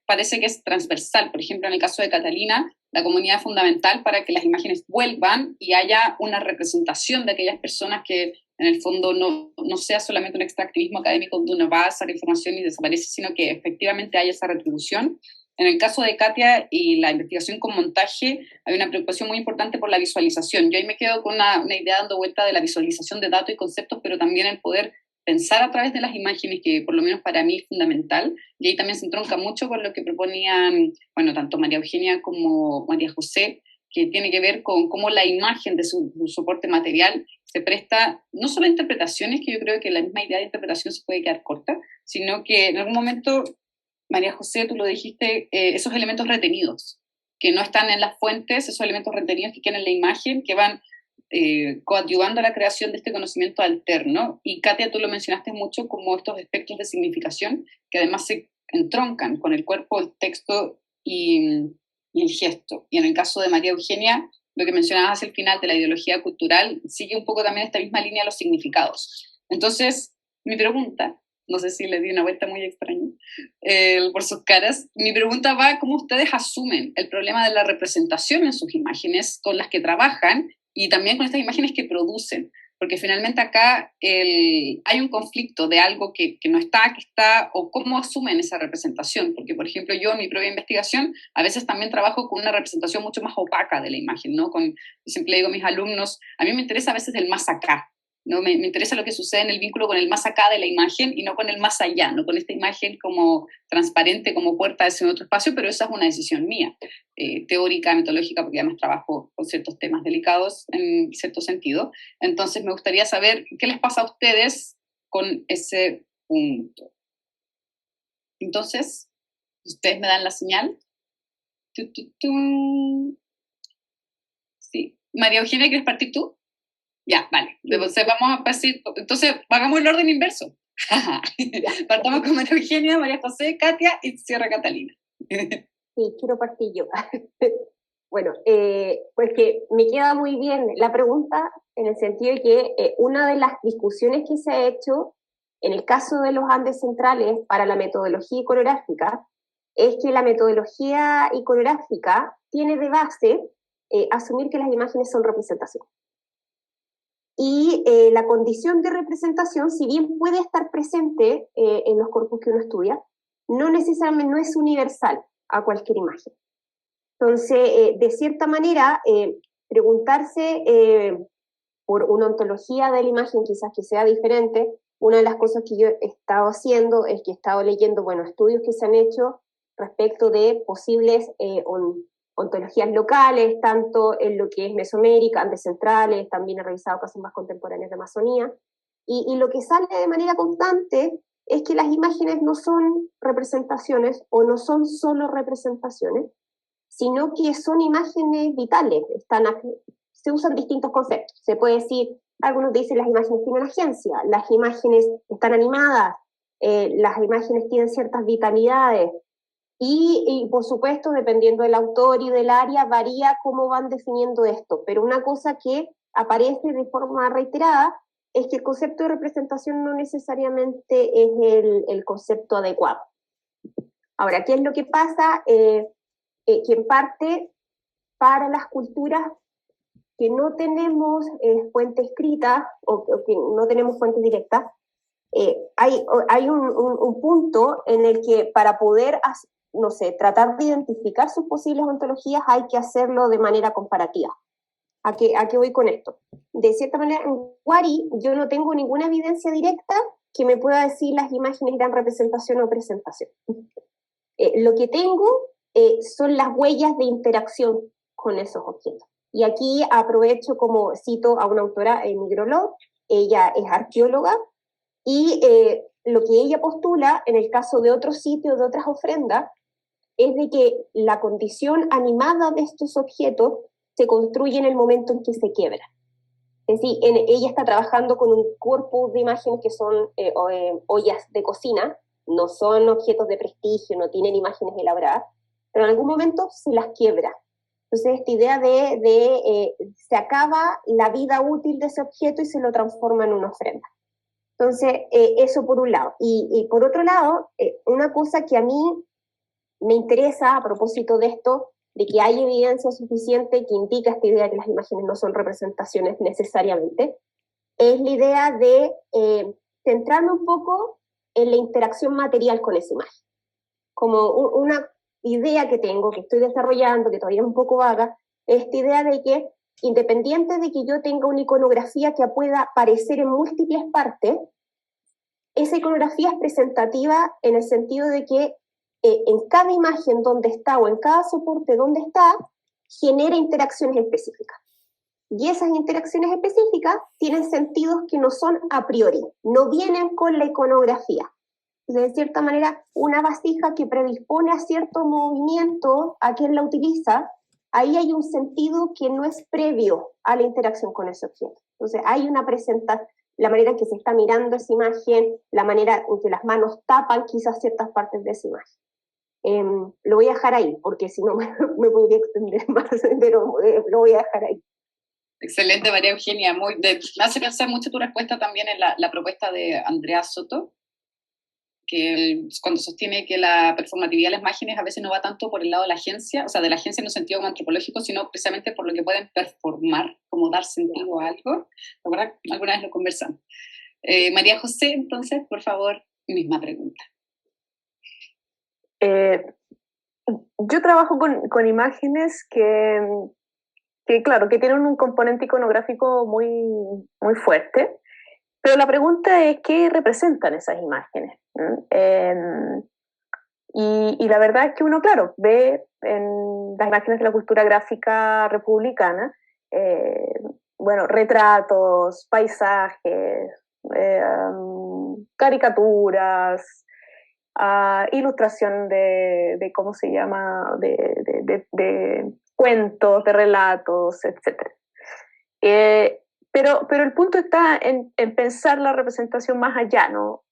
Parece que es transversal. Por ejemplo, en el caso de Catalina, la comunidad es fundamental para que las imágenes vuelvan y haya una representación de aquellas personas, que en el fondo no sea solamente un extractivismo académico donde uno va a hacer información y desaparece, sino que efectivamente haya esa retribución. En el caso de Katia y la investigación con montaje, hay una preocupación muy importante por la visualización. Yo ahí me quedo con una idea dando vuelta de la visualización de datos y conceptos, pero también el poder pensar a través de las imágenes, que por lo menos para mí es fundamental. Y ahí también se entronca mucho con lo que proponían, bueno, tanto María Eugenia como María José, que tiene que ver con cómo la imagen de su soporte material se presta no solo a interpretaciones, que yo creo que la misma idea de interpretación se puede quedar corta, sino que en algún momento, María José, tú lo dijiste, esos elementos retenidos, que no están en las fuentes, esos elementos retenidos que quedan en la imagen, que van coadyuvando a la creación de este conocimiento alterno. Y Katia, tú lo mencionaste mucho como estos espectros de significación, que además se entroncan con el cuerpo, el texto y el gesto. Y en el caso de María Eugenia, lo que mencionabas hacia el final de la ideología cultural, sigue un poco también esta misma línea de los significados. Entonces, mi pregunta, no sé si le di una vuelta muy extraña por sus caras, mi pregunta va: ¿cómo ustedes asumen el problema de la representación en sus imágenes con las que trabajan y también con estas imágenes que producen? Porque finalmente acá hay un conflicto de algo que no está, que está, o cómo asumen esa representación. Porque, por ejemplo, yo en mi propia investigación a veces también trabajo con una representación mucho más opaca de la imagen, ¿no? Yo siempre digo a mis alumnos, a mí me interesa a veces el más acá, ¿no? Me interesa lo que sucede en el vínculo con el más acá de la imagen y no con el más allá, no con esta imagen como transparente, como puerta hacia otro espacio, pero esa es una decisión mía, teórica, metodológica, porque además trabajo con ciertos temas delicados en cierto sentido. Entonces me gustaría saber qué les pasa a ustedes con ese punto. Entonces, ustedes me dan la señal. Sí. María Eugenia, ¿quieres partir tú? Ya, vale. Entonces vamos a pasar, entonces hagamos el orden inverso. Partamos con María Eugenia, María José, Katia y cierra Catalina. Sí, quiero partir yo. Bueno, pues que me queda muy bien la pregunta, en el sentido de que una de las discusiones que se ha hecho en el caso de los Andes centrales para la metodología iconográfica es que la metodología iconográfica tiene de base asumir que las imágenes son representación. Y la condición de representación, si bien puede estar presente en los corpus que uno estudia, no necesariamente no es universal a cualquier imagen. Entonces, de cierta manera, preguntarse por una ontología de la imagen quizás que sea diferente, una de las cosas que yo he estado haciendo es que he estado leyendo, bueno, estudios que se han hecho respecto de posibles ontologías locales, tanto en lo que es Mesoamérica, Andes centrales, también he revisado casos más contemporáneos de Amazonía, y lo que sale de manera constante es que las imágenes no son representaciones o no son solo representaciones, sino que son imágenes vitales, se usan distintos conceptos. Se puede decir, algunos dicen las imágenes tienen agencia, las imágenes están animadas, las imágenes tienen ciertas vitalidades, y por supuesto, dependiendo del autor y del área, varía cómo van definiendo esto, pero una cosa que aparece de forma reiterada es que el concepto de representación no necesariamente es el concepto adecuado. Ahora, ¿qué es lo que pasa? Que en parte, para las culturas que no tenemos fuente escrita o que no tenemos fuente directa, hay un punto en el que para poder, no sé, tratar de identificar sus posibles ontologías hay que hacerlo de manera comparativa. ¿A qué voy con esto? De cierta manera, en Wari yo no tengo ninguna evidencia directa que me pueda decir las imágenes eran representación o presentación. Lo que tengo son las huellas de interacción con esos objetos. Y aquí aprovecho como cito a una autora, Migroló, ella es arqueóloga, y lo que ella postula en el caso de otros sitios, de otras ofrendas, es de que la condición animada de estos objetos se construye en el momento en que se quiebra. Es decir, ella está trabajando con un corpus de imágenes que son ollas de cocina, no son objetos de prestigio, no tienen imágenes elaboradas, pero en algún momento se las quiebra. Entonces, esta idea se acaba la vida útil de ese objeto y se lo transforma en una ofrenda. Entonces, eso por un lado. Y por otro lado, una cosa que a mí me interesa a propósito de esto, de que hay evidencia suficiente que indica esta idea de que las imágenes no son representaciones necesariamente, es la idea de centrarme un poco en la interacción material con esa imagen. Como una idea que tengo, que estoy desarrollando, que todavía es un poco vaga, es esta idea de que, independiente de que yo tenga una iconografía que pueda aparecer en múltiples partes, esa iconografía es presentativa en el sentido de que en cada imagen donde está o en cada soporte donde está, genera interacciones específicas. Y esas interacciones específicas tienen sentidos que no son a priori, no vienen con la iconografía. De cierta manera, una vasija que predispone a cierto movimiento a quien la utiliza, ahí hay un sentido que no es previo a la interacción con ese objeto. Entonces, hay una presentación, la manera en que se está mirando esa imagen, la manera en que las manos tapan quizás ciertas partes de esa imagen. Lo voy a dejar ahí, porque si no me podría extender más, pero lo voy a dejar ahí. Excelente, María Eugenia. Me hace pensar mucho tu respuesta también en la propuesta de Andrea Soto, que cuando sostiene que la performatividad de las imágenes a veces no va tanto por el lado de la agencia, o sea, de la agencia en un sentido como antropológico, sino precisamente por lo que pueden performar, como dar sentido a algo. ¿Verdad? Alguna vez lo conversamos. María José, entonces, por favor, misma pregunta. Yo trabajo con imágenes que, claro, que tienen un componente iconográfico muy, muy fuerte, pero la pregunta es qué representan esas imágenes. Y la verdad es que uno, claro, ve en las imágenes de la cultura gráfica republicana, bueno, retratos, paisajes, caricaturas, ilustración de ¿cómo se llama?, de cuentos, de relatos, etc. Pero el punto está en pensar la representación más allá, ¿no?,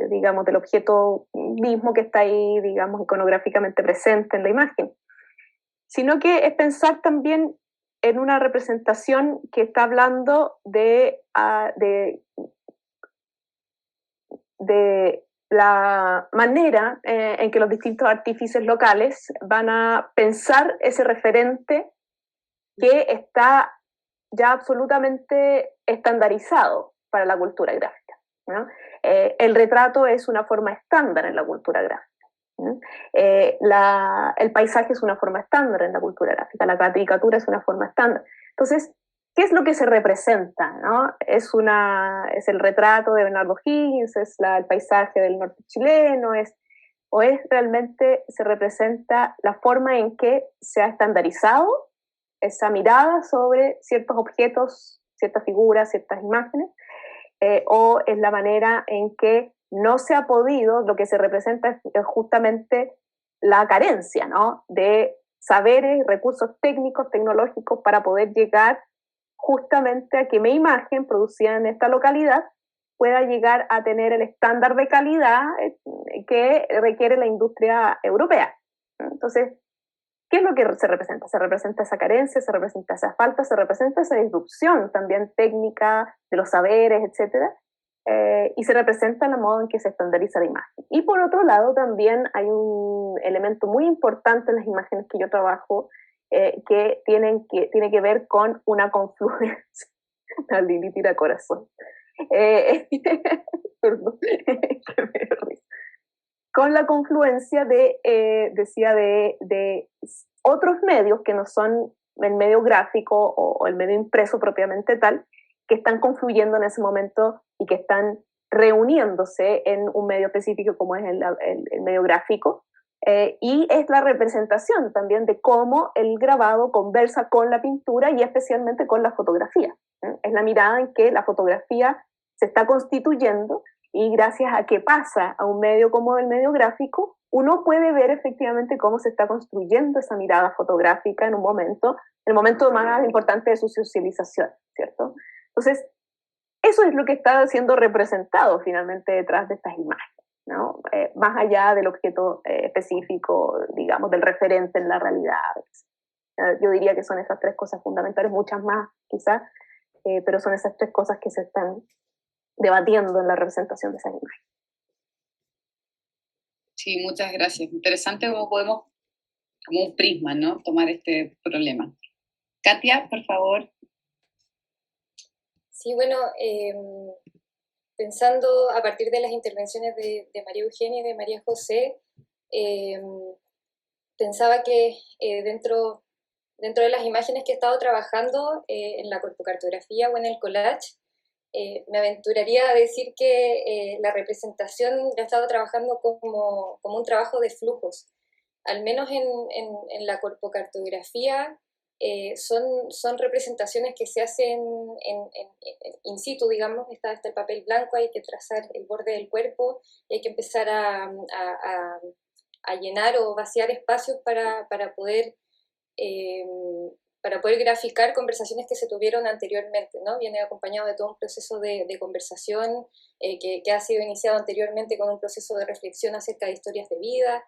digamos, del objeto mismo que está ahí, digamos, iconográficamente presente en la imagen, sino que es pensar también en una representación que está hablando de la manera en que los distintos artífices locales van a pensar ese referente que está ya absolutamente estandarizado para la cultura gráfica, ¿no? El retrato es una forma estándar en la cultura gráfica, ¿no? El paisaje es una forma estándar en la cultura gráfica, la caricatura es una forma estándar. Entonces, ¿qué es lo que se representa, ¿no? Es el retrato de Bernardo Higgins, es el paisaje del norte chileno, o es realmente se representa la forma en que se ha estandarizado esa mirada sobre ciertos objetos, ciertas figuras, ciertas imágenes, o es la manera en que no se ha podido, lo que se representa es justamente la carencia, ¿no?, de saberes, recursos técnicos, tecnológicos para poder llegar justamente a que mi imagen producida en esta localidad pueda llegar a tener el estándar de calidad que requiere la industria europea. Entonces, ¿qué es lo que se representa? Se representa esa carencia, se representa esa falta, se representa esa disrupción también técnica de los saberes, etc. Y se representa el modo en que se estandariza la imagen. Y por otro lado también hay un elemento muy importante en las imágenes que yo trabajo, que tiene que ver con una confluencia. La Lili tira corazón. Perdón, que me dio risa. Con la confluencia de otros medios que no son el medio gráfico o el medio impreso propiamente tal, que están confluyendo en ese momento y que están reuniéndose en un medio específico como es el medio gráfico, y es la representación también de cómo el grabado conversa con la pintura y especialmente con la fotografía. Es la mirada en que la fotografía se está constituyendo, y gracias a que pasa a un medio como el medio gráfico, uno puede ver efectivamente cómo se está construyendo esa mirada fotográfica en un momento, el momento más importante de su socialización, ¿cierto? Entonces, eso es lo que está siendo representado finalmente detrás de estas imágenes, ¿no? Más allá del objeto específico, digamos, del referente en la realidad. Yo diría que son esas tres cosas fundamentales, muchas más quizás, pero son esas tres cosas que se están debatiendo en la representación de esa imagen. Sí, muchas gracias. Interesante cómo podemos, como un prisma, ¿no?, tomar este problema. Katia, por favor. Sí, bueno, pensando a partir de las intervenciones de María Eugenia y de María José, pensaba que dentro de las imágenes que he estado trabajando en la corpocartografía o en el collage, me aventuraría a decir que la representación la he estado trabajando como un trabajo de flujos. Al menos en la corpocartografía son representaciones que se hacen in situ, digamos. Está el papel blanco, hay que trazar el borde del cuerpo y hay que empezar a llenar o vaciar espacios para poder graficar conversaciones que se tuvieron anteriormente, ¿no? Viene acompañado de todo un proceso de conversación que ha sido iniciado anteriormente con un proceso de reflexión acerca de historias de vida.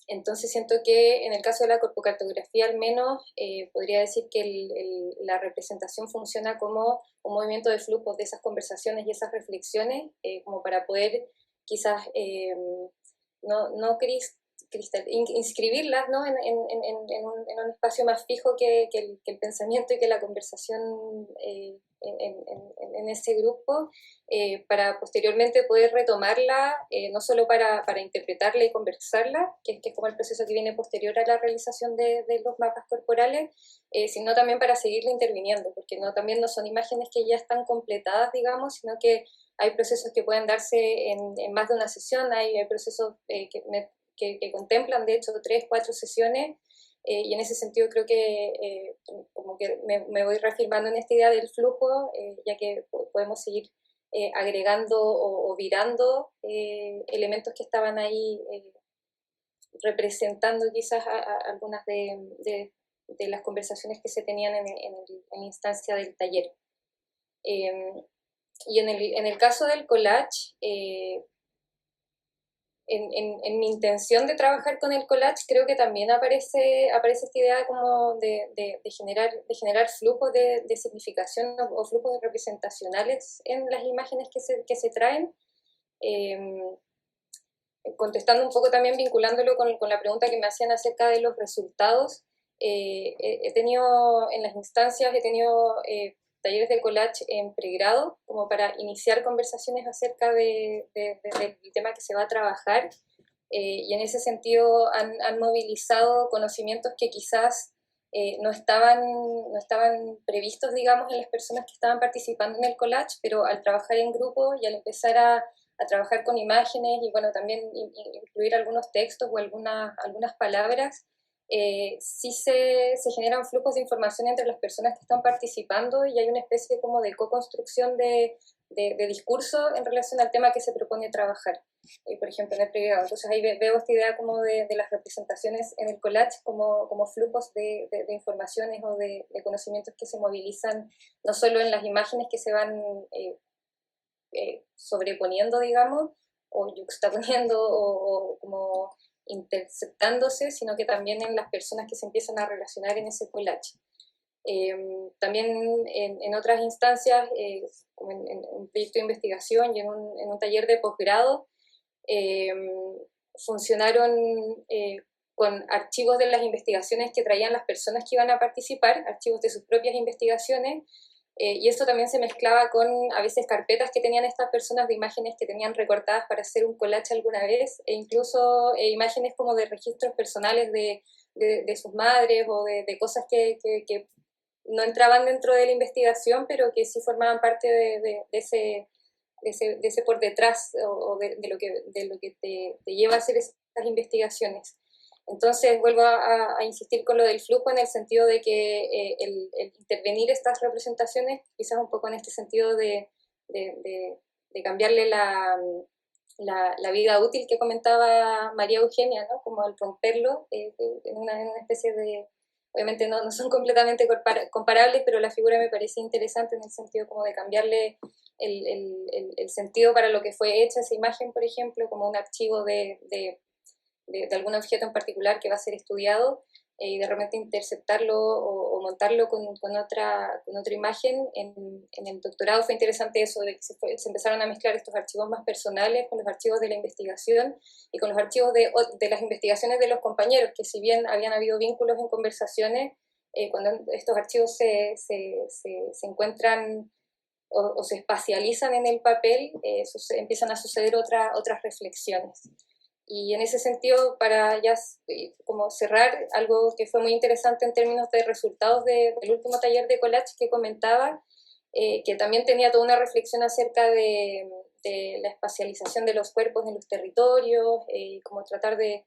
Entonces siento que en el caso de la corpocartografía al menos podría decir que la representación funciona como un movimiento de flujos de esas conversaciones y esas reflexiones, como para poder quizás inscribirlas, ¿no?, en un espacio más fijo que el pensamiento y que la conversación en ese grupo, para posteriormente poder retomarla, no solo para interpretarla y conversarla, que es como el proceso que viene posterior a la realización de los mapas corporales, sino también para seguirla interviniendo, porque también no son imágenes que ya están completadas, digamos, sino que hay procesos que pueden darse en más de una sesión, hay procesos que contemplan de hecho 3, 4 sesiones, y en ese sentido creo que como que me voy reafirmando en esta idea del flujo, ya que podemos seguir agregando o virando elementos que estaban ahí representando quizás algunas de las conversaciones que se tenían en la instancia del taller. Y en el caso del collage, en mi intención de trabajar con el collage creo que también aparece esta idea como de generar flujos de significación o flujos representacionales en las imágenes que se traen, contestando un poco también, vinculándolo con la pregunta que me hacían acerca de los resultados. He tenido en las instancias, talleres de collage en pregrado, como para iniciar conversaciones acerca del tema que se va a trabajar, y en ese sentido han movilizado conocimientos que quizás no estaban previstos, digamos, en las personas que estaban participando en el collage, pero al trabajar en grupo y al empezar a trabajar con imágenes y bueno, también incluir algunos textos o algunas palabras, sí se generan flujos de información entre las personas que están participando y hay una especie como de co-construcción de discurso en relación al tema que se propone trabajar, por ejemplo en el pregrado. Entonces ahí veo esta idea como de las representaciones en el collage como flujos de informaciones o de conocimientos que se movilizan no solo en las imágenes que se van sobreponiendo, digamos, o yuxtaponiendo o como interceptándose, sino que también en las personas que se empiezan a relacionar en ese collage. También en otras instancias, como en un proyecto de investigación y en un taller de posgrado, funcionaron con archivos de las investigaciones que traían las personas que iban a participar, archivos de sus propias investigaciones, y esto también se mezclaba con a veces carpetas que tenían estas personas de imágenes que tenían recortadas para hacer un collage alguna vez, e incluso imágenes como de registros personales de sus madres o de cosas que no entraban dentro de la investigación, pero que sí formaban parte de ese por detrás o de lo que te lleva a hacer estas investigaciones. Entonces vuelvo a insistir con lo del flujo en el sentido de que el intervenir estas representaciones, quizás un poco en este sentido de cambiarle la vida útil que comentaba María Eugenia, ¿no? Como al romperlo en una especie de... Obviamente no son completamente comparables, pero la figura me parece interesante en el sentido como de cambiarle el sentido para lo que fue hecha esa imagen, por ejemplo, como un archivo de algún objeto en particular que va a ser estudiado, y de repente interceptarlo o montarlo con otra imagen. En el doctorado fue interesante eso, de que se empezaron a mezclar estos archivos más personales con los archivos de la investigación y con los archivos de las investigaciones de los compañeros, que si bien habían habido vínculos en conversaciones, cuando estos archivos se encuentran o se espacializan en el papel, empiezan a suceder otras reflexiones. Y en ese sentido, para ya como cerrar, algo que fue muy interesante en términos de resultados del último taller de collage que comentaba, que también tenía toda una reflexión acerca de la espacialización de los cuerpos en los territorios, como tratar de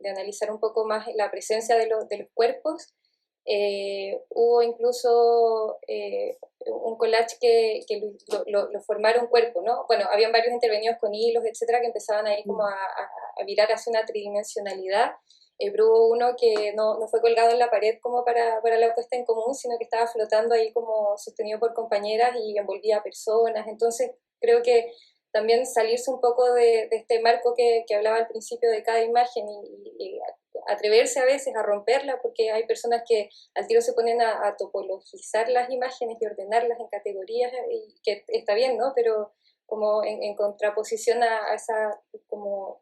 analizar un poco más la presencia de los cuerpos. Hubo incluso un collage que lo formaron cuerpo, ¿no? Bueno, habían varios intervenidos con hilos, etcétera, que empezaban ahí como a virar hacia una tridimensionalidad, pero hubo uno que no fue colgado en la pared como para la puesta en común, sino que estaba flotando ahí como sostenido por compañeras y envolvía a personas. Entonces creo que también salirse un poco de este marco que hablaba al principio de cada imagen y atreverse a veces a romperla, porque hay personas que al tiro se ponen a topologizar las imágenes y ordenarlas en categorías, y que está bien, ¿no? Pero como en contraposición a esa, como,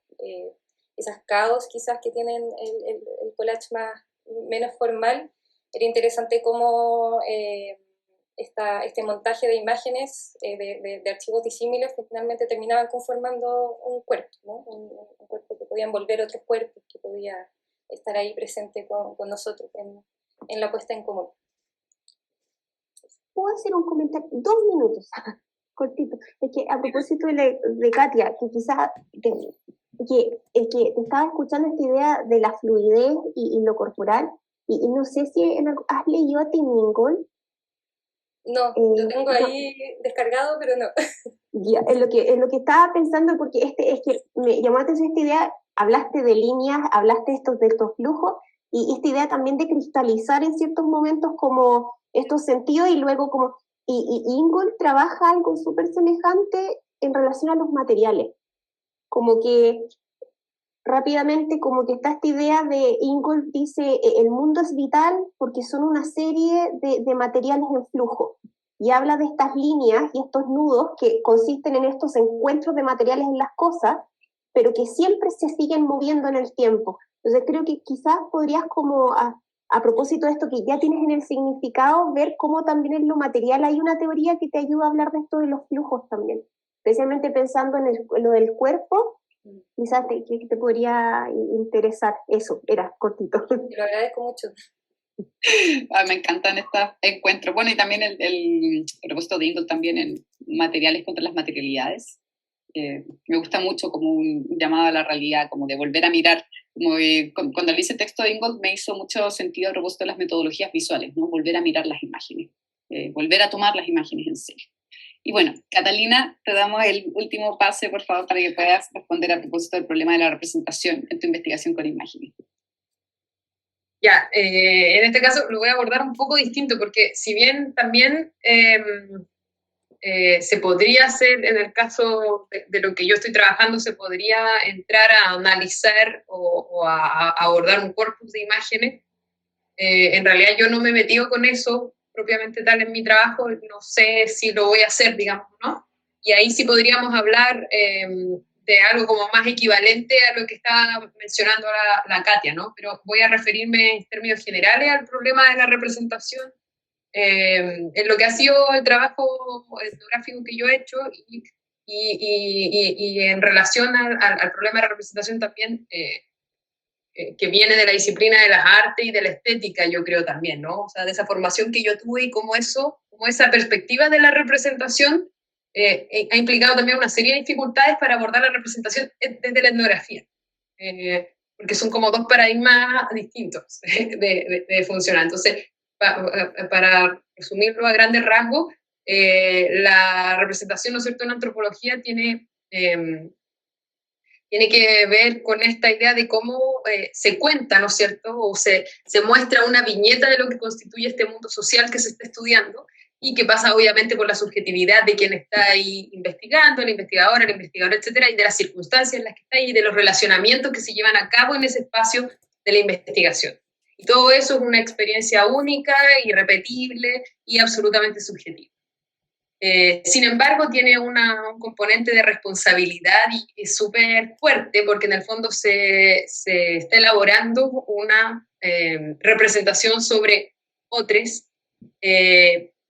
esas caos quizás que tienen el collage menos formal, era interesante cómo este montaje de imágenes de archivos disímiles que finalmente terminaban conformando un cuerpo, ¿no? Un cuerpo que podía envolver otros cuerpos, que podía estar ahí presente con nosotros en la puesta en común. ¿Puedo hacer un comentario? 2 minutos, cortito. Es que a propósito de Katia, que quizás que te estaba escuchando esta idea de la fluidez y lo corporal, y no sé si has leído a Tim Ingold. No, lo tengo ahí descargado, pero no. Ya, es lo que estaba pensando, porque es que me llamó la atención esta idea. Hablaste de líneas, hablaste de estos flujos, y esta idea también de cristalizar en ciertos momentos como estos sentidos, y luego como, y Ingold trabaja algo súper semejante en relación a los materiales, como que rápidamente como que está esta idea de Ingold dice, el mundo es vital porque son una serie de materiales en flujo, y habla de estas líneas y estos nudos que consisten en estos encuentros de materiales en las cosas, pero que siempre se siguen moviendo en el tiempo. Entonces creo que quizás podrías como, a propósito de esto que ya tienes en el significado, ver cómo también en lo material hay una teoría que te ayuda a hablar de esto de los flujos también, especialmente pensando en lo del cuerpo. Quizás te podría interesar. Eso, era cortito. Te lo agradezco mucho. Me encantan estos encuentros. Bueno, y también el propósito de Ingold también en materiales contra las materialidades. Me gusta mucho como un llamado a la realidad, como de volver a mirar. Cuando leí ese texto de Ingold me hizo mucho sentido a propósito de las metodologías visuales, ¿no? Volver a mirar las imágenes, volver a tomar las imágenes en serio. Y bueno, Catalina, te damos el último pase, por favor, para que puedas responder a propósito del problema de la representación en tu investigación con imágenes. Ya, en este caso lo voy a abordar un poco distinto, porque si bien también se podría hacer, en el caso de lo que yo estoy trabajando, se podría entrar a analizar o a abordar un corpus de imágenes. En realidad yo no me he metido con eso propiamente tal en mi trabajo, no sé si lo voy a hacer, digamos, ¿no? Y ahí sí podríamos hablar algo como más equivalente a lo que estaba mencionando la Katia, ¿no? Pero voy a referirme en términos generales al problema de la representación, en lo que ha sido el trabajo etnográfico que yo he hecho y en relación al problema de la representación también, que viene de la disciplina de las artes y de la estética, yo creo también, ¿no? O sea, de esa formación que yo tuve y cómo esa perspectiva de la representación ha implicado también una serie de dificultades para abordar la representación desde la etnografía, porque son como dos paradigmas distintos de funcionar. Entonces, para resumirlo a grandes rasgos, la representación, ¿no es cierto?, en antropología tiene que ver con esta idea de cómo se cuenta, ¿no es cierto?, o se muestra una viñeta de lo que constituye este mundo social que se está estudiando, y que pasa obviamente por la subjetividad de quien está ahí investigando, el investigador, etcétera, y de las circunstancias en las que está ahí, y de los relacionamientos que se llevan a cabo en ese espacio de la investigación. Y todo eso es una experiencia única, irrepetible y absolutamente subjetiva. Sin embargo, tiene un componente de responsabilidad y es súper fuerte, porque en el fondo se está elaborando una representación sobre otros,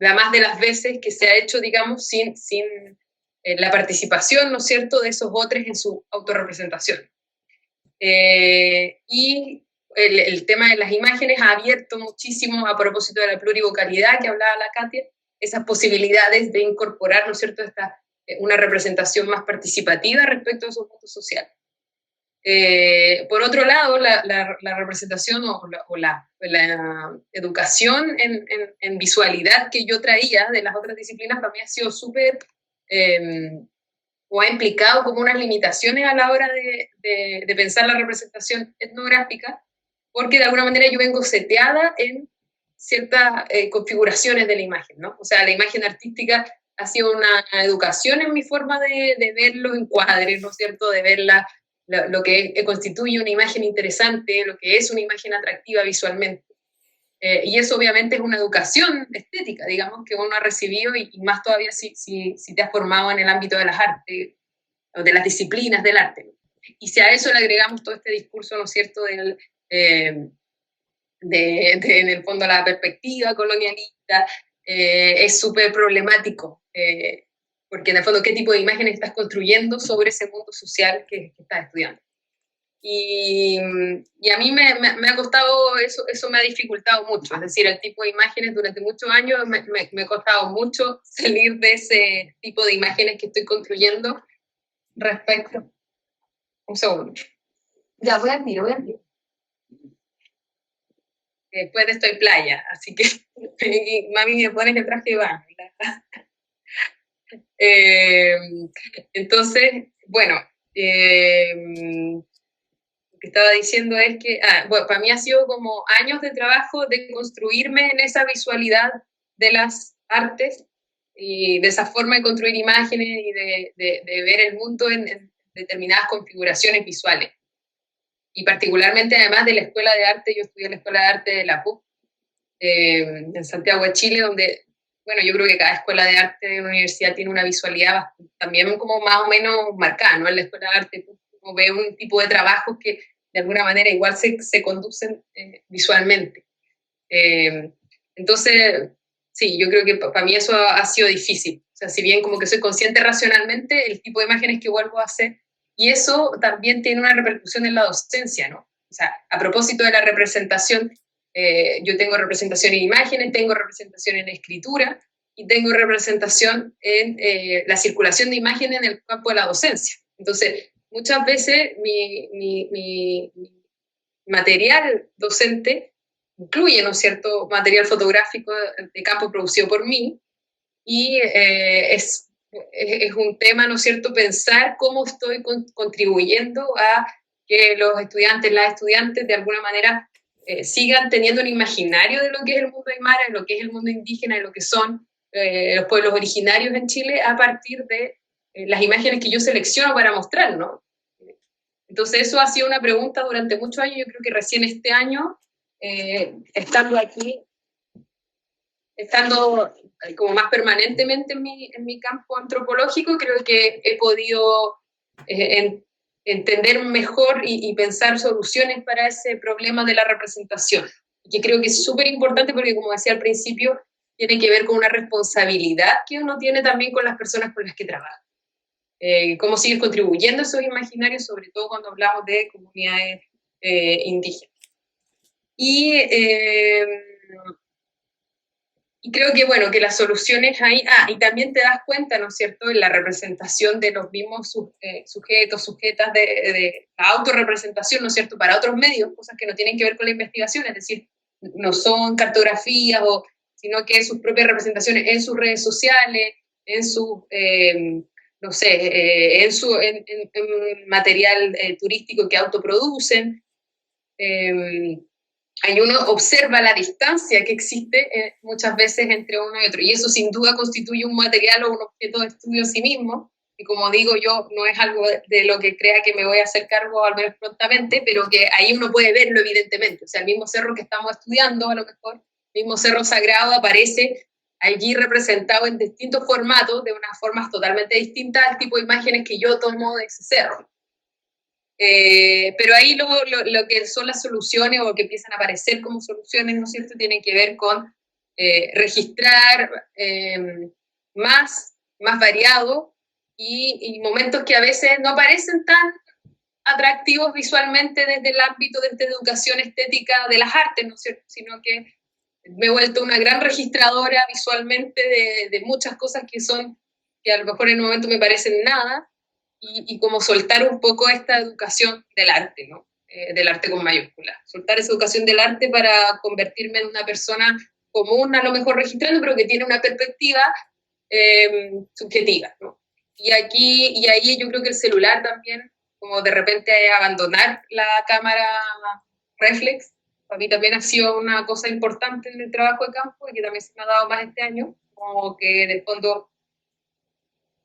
la más de las veces que se ha hecho, digamos, sin la participación, ¿no es cierto?, de esos otros en su autorrepresentación. Y el tema de las imágenes ha abierto muchísimo, a propósito de la plurivocalidad que hablaba la Katia, esas posibilidades de incorporar, ¿no es cierto?, una representación más participativa respecto a esos mundos sociales. Por otro lado, la representación o la educación en visualidad que yo traía de las otras disciplinas para mí ha sido súper, o ha implicado como unas limitaciones a la hora de pensar la representación etnográfica, porque de alguna manera yo vengo seteada en ciertas configuraciones de la imagen, ¿no? O sea, la imagen artística ha sido una educación en mi forma de ver los encuadres, ¿no es cierto?, de ver lo que constituye una imagen interesante, lo que es una imagen atractiva visualmente. Y eso obviamente es una educación estética, digamos, que uno ha recibido, y más todavía si te has formado en el ámbito de las artes, o de las disciplinas del arte. Y si a eso le agregamos todo este discurso, ¿no es cierto?, en el fondo la perspectiva colonialista, es súper problemático, porque en el fondo, ¿qué tipo de imagen estás construyendo sobre ese mundo social que estás estudiando? Y a mí me ha costado, eso me ha dificultado mucho, es decir, el tipo de imágenes durante muchos años me ha costado mucho salir de ese tipo de imágenes que estoy construyendo respecto. Un segundo. Ya, voy al tiro. Después de esto hay playa, así que mami me pones el traje de baño. Entonces, bueno, lo que estaba diciendo es que, bueno, para mí ha sido como años de trabajo de construirme en esa visualidad de las artes y de esa forma de construir imágenes y de ver el mundo en determinadas configuraciones visuales. Y particularmente, además de la Escuela de Arte, yo estudié en la Escuela de Arte de la PUC, en Santiago de Chile, donde, bueno, yo creo que cada escuela de arte de una universidad tiene una visualidad también como más o menos marcada, ¿no? En la Escuela de Arte uno ve un tipo de trabajos que de alguna manera igual se conducen visualmente. Entonces, sí, yo creo que para mí eso ha sido difícil. O sea, si bien como que soy consciente racionalmente, el tipo de imágenes que vuelvo a hacer, y eso también tiene una repercusión en la docencia, ¿no? O sea, a propósito de la representación, yo tengo representación en imágenes, tengo representación en escritura, y tengo representación en la circulación de imágenes en el campo de la docencia. Entonces, muchas veces mi material docente incluye, ¿no es cierto?, material fotográfico de campo producido por mí, y es un tema, ¿no es cierto?, pensar cómo estoy contribuyendo a que los estudiantes, las estudiantes, de alguna manera sigan teniendo un imaginario de lo que es el mundo aymara, de lo que es el mundo indígena, de lo que son los pueblos originarios en Chile, a partir de las imágenes que yo selecciono para mostrar, ¿no? Entonces eso ha sido una pregunta durante muchos años. Yo creo que recién este año, estando aquí, estando como más permanentemente en mi campo antropológico, creo que he podido entender mejor y pensar soluciones para ese problema de la representación, que creo que es súper importante porque, como decía al principio, tiene que ver con una responsabilidad que uno tiene también con las personas con las que trabaja. Cómo sigues contribuyendo a esos imaginarios, sobre todo cuando hablamos de comunidades indígenas. Y creo que, bueno, que las soluciones ahí, y también te das cuenta, ¿no es cierto?, en la representación de los mismos sujetos, sujetas de la autorrepresentación, ¿no es cierto?, para otros medios, cosas que no tienen que ver con la investigación, es decir, no son cartografías, sino que sus propias representaciones en sus redes sociales, en sus, no sé, en material turístico que autoproducen. Ahí uno observa la distancia que existe muchas veces entre uno y otro, y eso sin duda constituye un material o un objeto de estudio en sí mismo, y como digo yo, no es algo de lo que crea que me voy a hacer cargo al menos prontamente, pero que ahí uno puede verlo evidentemente, o sea, el mismo cerro que estamos estudiando, a lo mejor, el mismo cerro sagrado aparece allí representado en distintos formatos, de unas formas totalmente distintas al tipo de imágenes que yo tomo de ese cerro. Pero ahí lo que son las soluciones o que empiezan a aparecer como soluciones, ¿no es cierto?, tienen que ver con registrar más variado y momentos que a veces no parecen tan atractivos visualmente desde el ámbito de educación estética de las artes, ¿no es cierto?, sino que me he vuelto una gran registradora visualmente de muchas cosas que a lo mejor en un momento me parecen nada, y como soltar un poco esta educación del arte, ¿no? Del arte con mayúsculas. Soltar esa educación del arte para convertirme en una persona común, a lo mejor registrando, pero que tiene una perspectiva subjetiva, ¿no? Y ahí yo creo que el celular también, como de repente abandonar la cámara reflex, para mí también ha sido una cosa importante en el trabajo de campo y que también se me ha dado más este año, como que en el fondo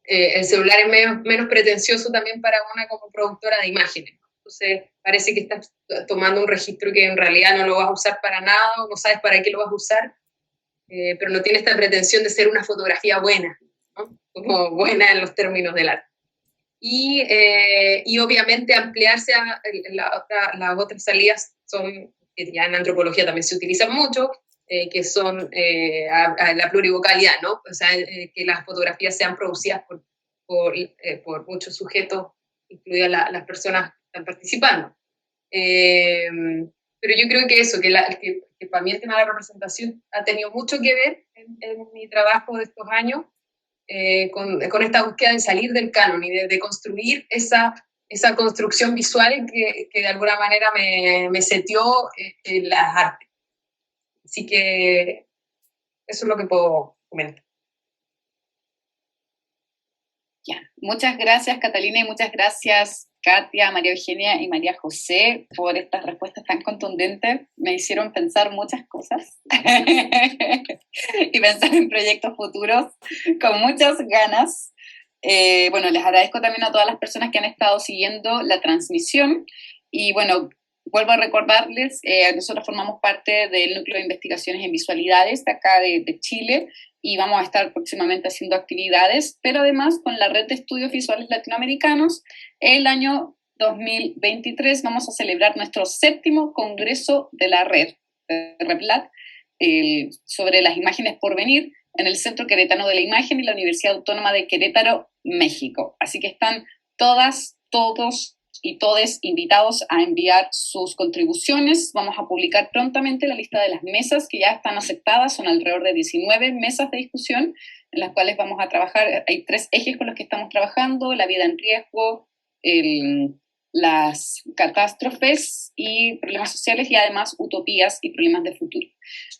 el celular es menos pretencioso también para una como productora de imágenes. Entonces parece que estás tomando un registro que en realidad no lo vas a usar para nada o no sabes para qué lo vas a usar, pero no tiene esta pretensión de ser una fotografía buena, ¿no? Como buena en los términos del arte. Y obviamente ampliarse a las otras salidas son, que ya en antropología también se utilizan mucho, que son a la plurivocalidad, ¿no? O sea, que las fotografías sean producidas por muchos sujetos, incluidas las personas que están participando. Pero yo creo que eso, que para mí el tema de la representación ha tenido mucho que ver en mi trabajo de estos años, con esta búsqueda de salir del canon y de construir esa construcción visual que de alguna manera me setió en las artes. Así que eso es lo que puedo comentar. Ya. Muchas gracias, Catalina, y muchas gracias, Katia, María Eugenia y María José, por estas respuestas tan contundentes. Me hicieron pensar muchas cosas y pensar en proyectos futuros con muchas ganas. Bueno, les agradezco también a todas las personas que han estado siguiendo la transmisión y bueno, vuelvo a recordarles, nosotros formamos parte del Núcleo de Investigaciones en Visualidades de acá de Chile y vamos a estar próximamente haciendo actividades, pero además con la Red de Estudios Visuales Latinoamericanos, el año 2023 vamos a celebrar nuestro 7º Congreso de la Red, de REPLAT, sobre las imágenes por venir, en el Centro Queretano de la Imagen y la Universidad Autónoma de Querétaro, México. Así que están todas, todos y todes invitados a enviar sus contribuciones. Vamos a publicar prontamente la lista de las mesas que ya están aceptadas. Son alrededor de 19 mesas de discusión en las cuales vamos a trabajar. Hay 3 ejes con los que estamos trabajando: la vida en riesgo, las catástrofes y problemas sociales, y además utopías y problemas de futuro.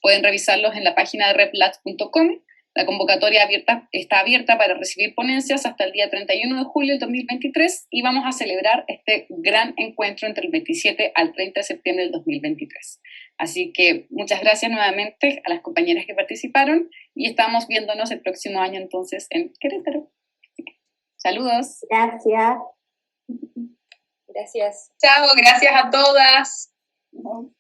Pueden revisarlos en la página de replat.com. La convocatoria está abierta para recibir ponencias hasta el día 31 de julio del 2023 y vamos a celebrar este gran encuentro entre el 27 al 30 de septiembre del 2023. Así que muchas gracias nuevamente a las compañeras que participaron y estamos viéndonos el próximo año entonces en Querétaro. Saludos. Gracias. Gracias. Chao, gracias a todas. No.